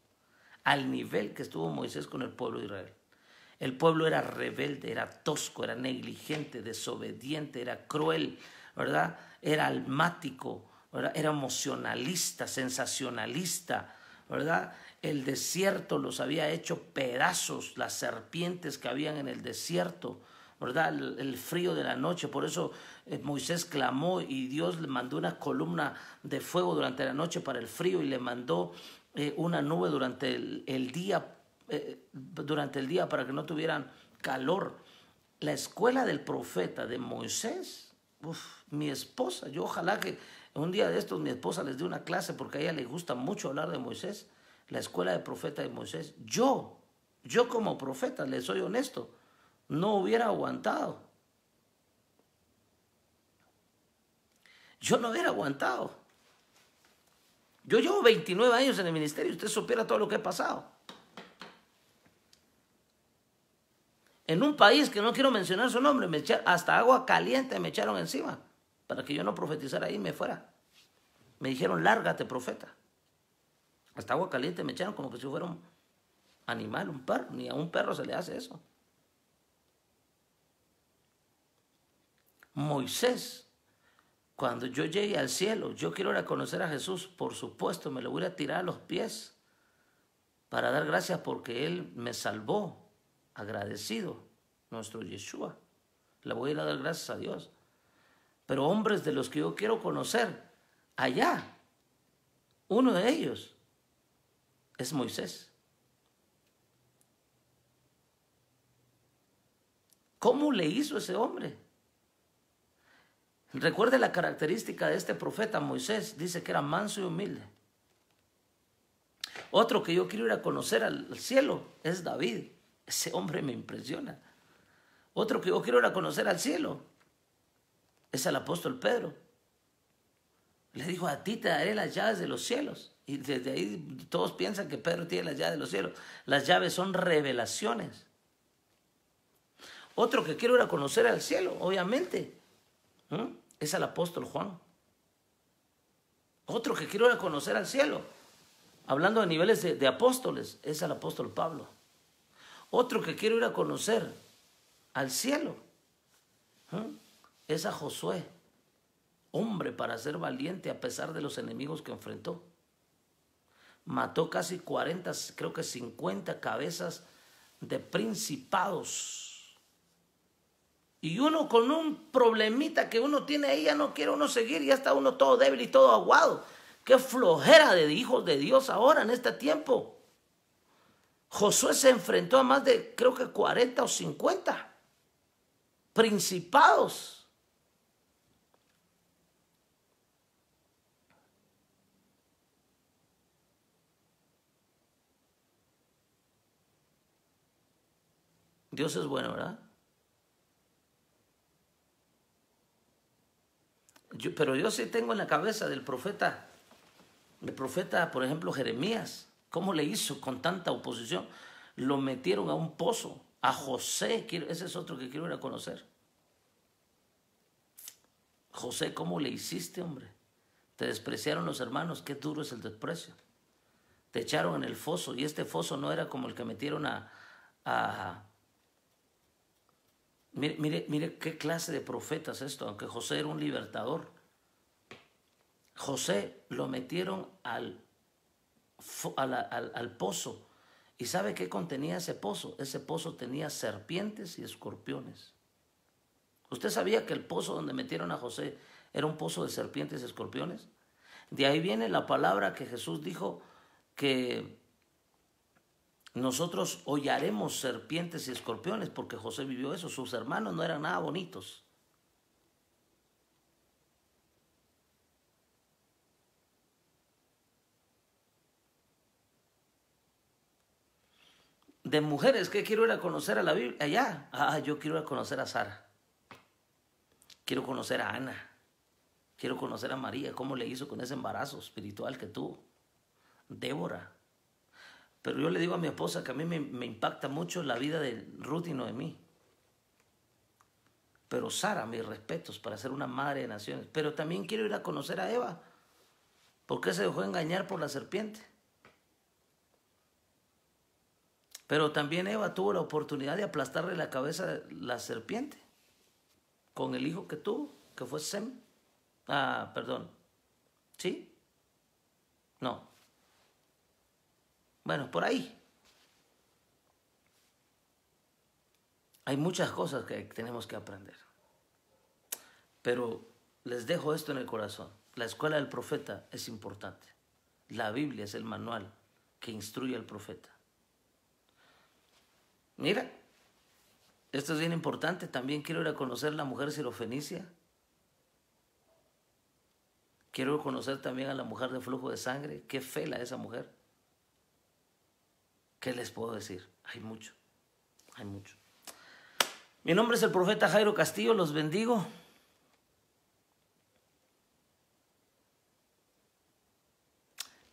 al nivel que estuvo Moisés con el pueblo de Israel. El pueblo era rebelde, era tosco, era negligente, desobediente, era cruel, ¿verdad? Era almático, ¿verdad? Era emocionalista, sensacionalista, ¿verdad? El desierto los había hecho pedazos, las serpientes que habían en el desierto, ¿verdad? El frío de la noche. Por eso Moisés clamó y Dios le mandó una columna de fuego durante la noche para el frío y le mandó una nube durante el día para que no tuvieran calor. La escuela del profeta de Moisés, mi esposa, yo ojalá que un día de estos mi esposa les dé una clase porque a ella le gusta mucho hablar de Moisés. La escuela del profeta de Moisés, yo como profeta, les soy honesto, no hubiera aguantado. Yo no hubiera aguantado. Yo llevo 29 años en el ministerio, usted supiera todo lo que he pasado. En un país que no quiero mencionar su nombre, hasta agua caliente me echaron encima para que yo no profetizara ahí y me fuera. Me dijeron, lárgate, profeta. Hasta agua caliente me echaron como que si fuera un animal, un perro. Ni a un perro se le hace eso. Moisés, cuando yo llegue al cielo, yo quiero ir a conocer a Jesús, por supuesto, me lo voy a tirar a los pies para dar gracias porque Él me salvó. Agradecido, nuestro Yeshua. Le voy a ir a dar gracias a Dios. Pero hombres de los que yo quiero conocer, allá, uno de ellos es Moisés. ¿Cómo le hizo ese hombre? Recuerde la característica de este profeta Moisés. Dice que era manso y humilde. Otro que yo quiero ir a conocer al cielo es David. Ese hombre me impresiona. Otro que yo quiero ir a conocer al cielo es el apóstol Pedro. Le dijo: a ti te daré las llaves de los cielos. Y desde ahí todos piensan que Pedro tiene las llaves de los cielos. Las llaves son revelaciones. Otro que quiero ir a conocer al cielo, obviamente, es el apóstol Juan. Otro que quiero ir a conocer al cielo, hablando de niveles de apóstoles, es el apóstol Pablo. Otro que quiero ir a conocer al cielo es a Josué. Hombre para ser valiente a pesar de los enemigos que enfrentó. Mató casi 40, creo que 50 cabezas de principados. Y uno con un problemita que uno tiene ahí, ya no quiere uno seguir, ya está uno todo débil y todo aguado. Qué flojera de hijos de Dios ahora en este tiempo. Josué se enfrentó a más de, creo que 40 o 50 principados. Dios es bueno, ¿verdad? Pero yo sí tengo en la cabeza del profeta, por ejemplo, Jeremías. ¿Cómo le hizo con tanta oposición? Lo metieron a un pozo. A José, ese es otro que quiero ir a conocer. José, ¿cómo le hiciste, hombre? Te despreciaron los hermanos, qué duro es el desprecio. Te echaron en el foso, y este foso no era como el que metieron Mire qué clase de profeta es esto, aunque José era un libertador. José lo metieron al pozo. ¿Y sabe qué contenía ese pozo? Ese pozo tenía serpientes y escorpiones. ¿Usted sabía que el pozo donde metieron a José era un pozo de serpientes y escorpiones? De ahí viene la palabra que Jesús dijo que nosotros hollaremos serpientes y escorpiones, porque José vivió eso. Sus hermanos no eran nada bonitos. De mujeres, ¿qué quiero ir a conocer a la Biblia? Allá. Yo quiero ir a conocer a Sara. Quiero conocer a Ana. Quiero conocer a María, cómo le hizo con ese embarazo espiritual que tuvo. Débora. Pero yo le digo a mi esposa que a mí me impacta mucho la vida de Ruth y Noemí. Pero Sara, mis respetos para ser una madre de naciones. Pero también quiero ir a conocer a Eva. ¿Por qué se dejó engañar por la serpiente? Pero también Eva tuvo la oportunidad de aplastarle la cabeza a la serpiente con el hijo que tuvo, que fue Sem. Perdón. ¿Sí? No. Bueno, por ahí. Hay muchas cosas que tenemos que aprender. Pero les dejo esto en el corazón. La escuela del profeta es importante. La Biblia es el manual que instruye al profeta. Mira, esto es bien importante. También quiero ir a conocer la mujer sirofenicia. Quiero conocer también a la mujer de flujo de sangre. Qué fela esa mujer. ¿Qué les puedo decir? Hay mucho. Hay mucho. Mi nombre es el profeta Jairo Castillo. Los bendigo.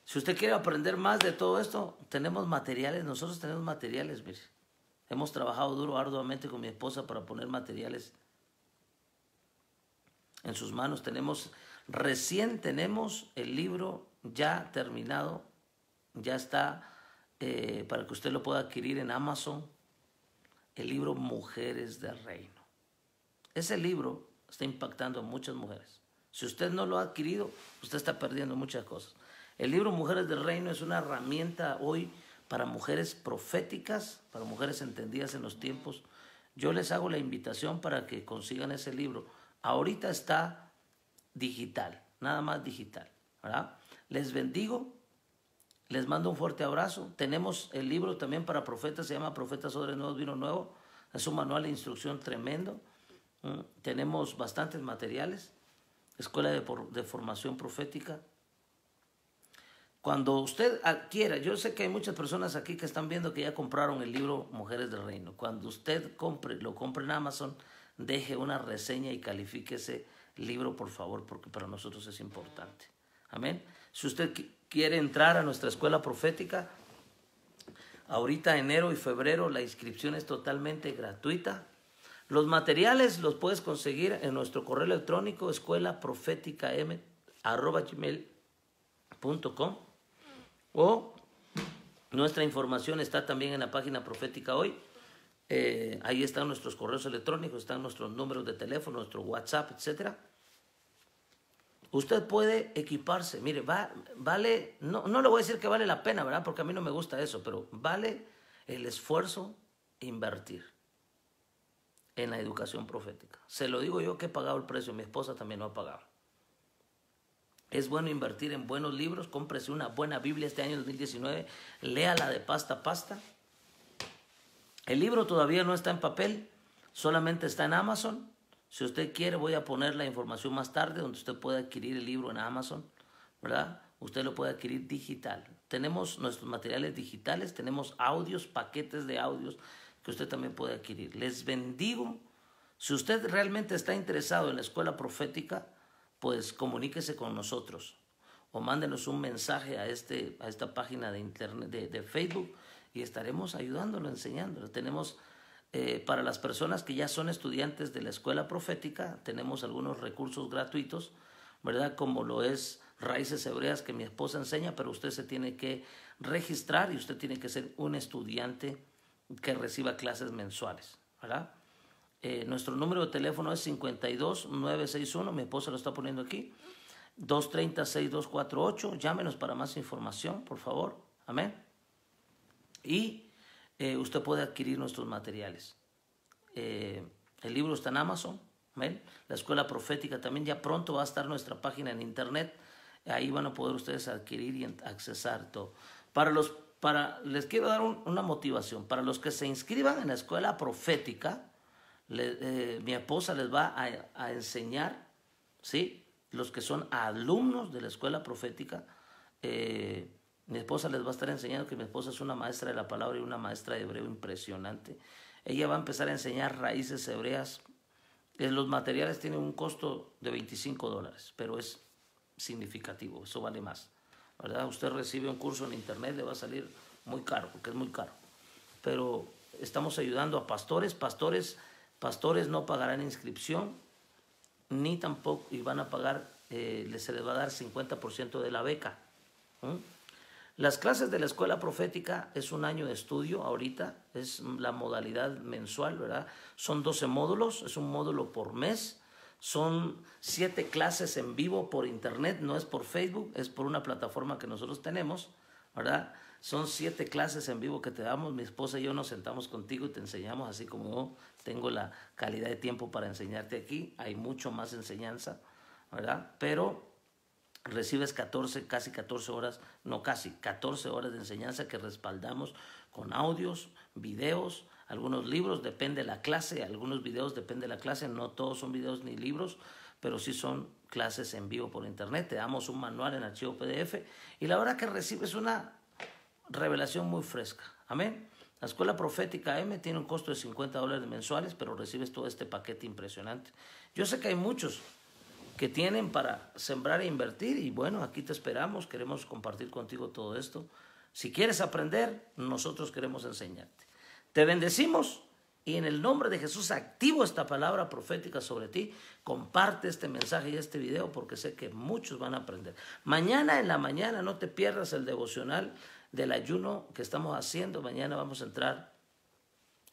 Si usted quiere aprender más de todo esto, tenemos materiales. Nosotros tenemos materiales, mire. Hemos trabajado duro, arduamente con mi esposa para poner materiales en sus manos. Recién tenemos el libro ya terminado. Ya está para que usted lo pueda adquirir en Amazon. El libro Mujeres del Reino. Ese libro está impactando a muchas mujeres. Si usted no lo ha adquirido, usted está perdiendo muchas cosas. El libro Mujeres del Reino es una herramienta hoy para mujeres proféticas, para mujeres entendidas en los tiempos. Yo les hago la invitación para que consigan ese libro. Ahorita está digital, nada más digital, ¿verdad? Les bendigo, les mando un fuerte abrazo. Tenemos el libro también para profetas, se llama Profetas Odres Nuevos, Vino Nuevo. Es un manual de instrucción tremendo. Tenemos bastantes materiales. Escuela de formación profética. Cuando usted adquiera, yo sé que hay muchas personas aquí que están viendo que ya compraron el libro Mujeres del Reino. Cuando usted lo compre en Amazon, deje una reseña y califique ese libro, por favor, porque para nosotros es importante. Amén. Si usted quiere entrar a nuestra escuela profética, ahorita enero y febrero la inscripción es totalmente gratuita. Los materiales los puedes conseguir en nuestro correo electrónico escuelaprofeticam@gmail.com, o nuestra información está también en la página Profética Hoy. Ahí están nuestros correos electrónicos, están nuestros números de teléfono, nuestro WhatsApp, etc. Usted puede equiparse. Mire, vale, no le voy a decir que vale la pena, ¿verdad? Porque a mí no me gusta eso, pero vale el esfuerzo invertir en la educación profética. Se lo digo yo que he pagado el precio, mi esposa también lo ha pagado. Es bueno invertir en buenos libros. Cómprese una buena Biblia este año 2019. Léala de pasta a pasta. El libro todavía no está en papel, solamente está en Amazon. Si usted quiere, voy a poner la información más tarde donde usted puede adquirir el libro en Amazon, ¿verdad? Usted lo puede adquirir digital. Tenemos nuestros materiales digitales, tenemos audios, paquetes de audios que usted también puede adquirir. Les bendigo. Si usted realmente está interesado en la escuela profética, pues comuníquese con nosotros o mándenos un mensaje a esta página de internet de Facebook y estaremos ayudándolo, enseñándolo. Tenemos para las personas que ya son estudiantes de la escuela profética, tenemos algunos recursos gratuitos, ¿verdad? Como lo es Raíces Hebreas, que mi esposa enseña, pero usted se tiene que registrar y usted tiene que ser un estudiante que reciba clases mensuales, ¿verdad? Nuestro número de teléfono es 52-961, mi esposa lo está poniendo aquí, 230-6248. Llámenos para más información, por favor. Amén. Y usted puede adquirir nuestros materiales. El libro está en Amazon. Amén. La escuela profética también ya pronto va a estar nuestra página en internet. Ahí van a poder ustedes adquirir y accesar todo. Les quiero dar una motivación. Para los que se inscriban en la escuela profética, mi esposa les va a enseñar, ¿sí? Los que son alumnos de la escuela profética, mi esposa les va a estar enseñando, que mi esposa es una maestra de la palabra y una maestra de hebreo impresionante. Ella va a empezar a enseñar raíces hebreas. Los materiales tienen un costo de $25, pero es significativo, eso vale más, ¿verdad? Usted recibe un curso en internet, le va a salir muy caro, porque es muy caro. Pero estamos ayudando a pastores no pagarán inscripción, ni tampoco, y van a pagar, se les va a dar 50% de la beca. Las clases de la escuela profética es un año de estudio ahorita, es la modalidad mensual, ¿verdad? Son 12 módulos, es un módulo por mes, son 7 clases en vivo por internet, no es por Facebook, es por una plataforma que nosotros tenemos, ¿verdad? Son 7 clases en vivo que te damos. Mi esposa y yo nos sentamos contigo y te enseñamos, así como yo tengo la calidad de tiempo para enseñarte aquí. Hay mucho más enseñanza, ¿verdad? Pero recibes 14 horas de enseñanza que respaldamos con audios, videos, algunos libros, depende de la clase, algunos videos depende de la clase, no todos son videos ni libros, pero sí son clases en vivo por internet. Te damos un manual en archivo PDF y la verdad que recibes una revelación muy fresca. Amén. La escuela profética M tiene un costo de $50 mensuales, pero recibes todo este paquete impresionante. Yo sé que hay muchos que tienen para sembrar e invertir y bueno, aquí te esperamos, queremos compartir contigo todo esto. Si quieres aprender, nosotros queremos enseñarte. Te bendecimos y en el nombre de Jesús activo esta palabra profética sobre ti. Comparte este mensaje y este video porque sé que muchos van a aprender. Mañana en la mañana no te pierdas el devocional del ayuno que estamos haciendo. Mañana vamos a entrar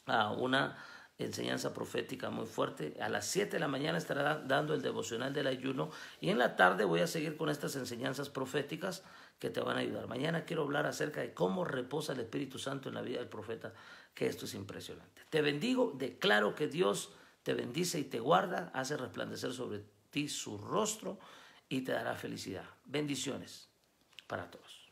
a una enseñanza profética muy fuerte. A las 7 de la mañana estará dando el devocional del ayuno y en la tarde voy a seguir con estas enseñanzas proféticas que te van a ayudar. Mañana quiero hablar acerca de cómo reposa el Espíritu Santo en la vida del profeta, que esto es impresionante. Te bendigo, declaro que Dios te bendice y te guarda, hace resplandecer sobre ti su rostro y te dará felicidad. Bendiciones para todos.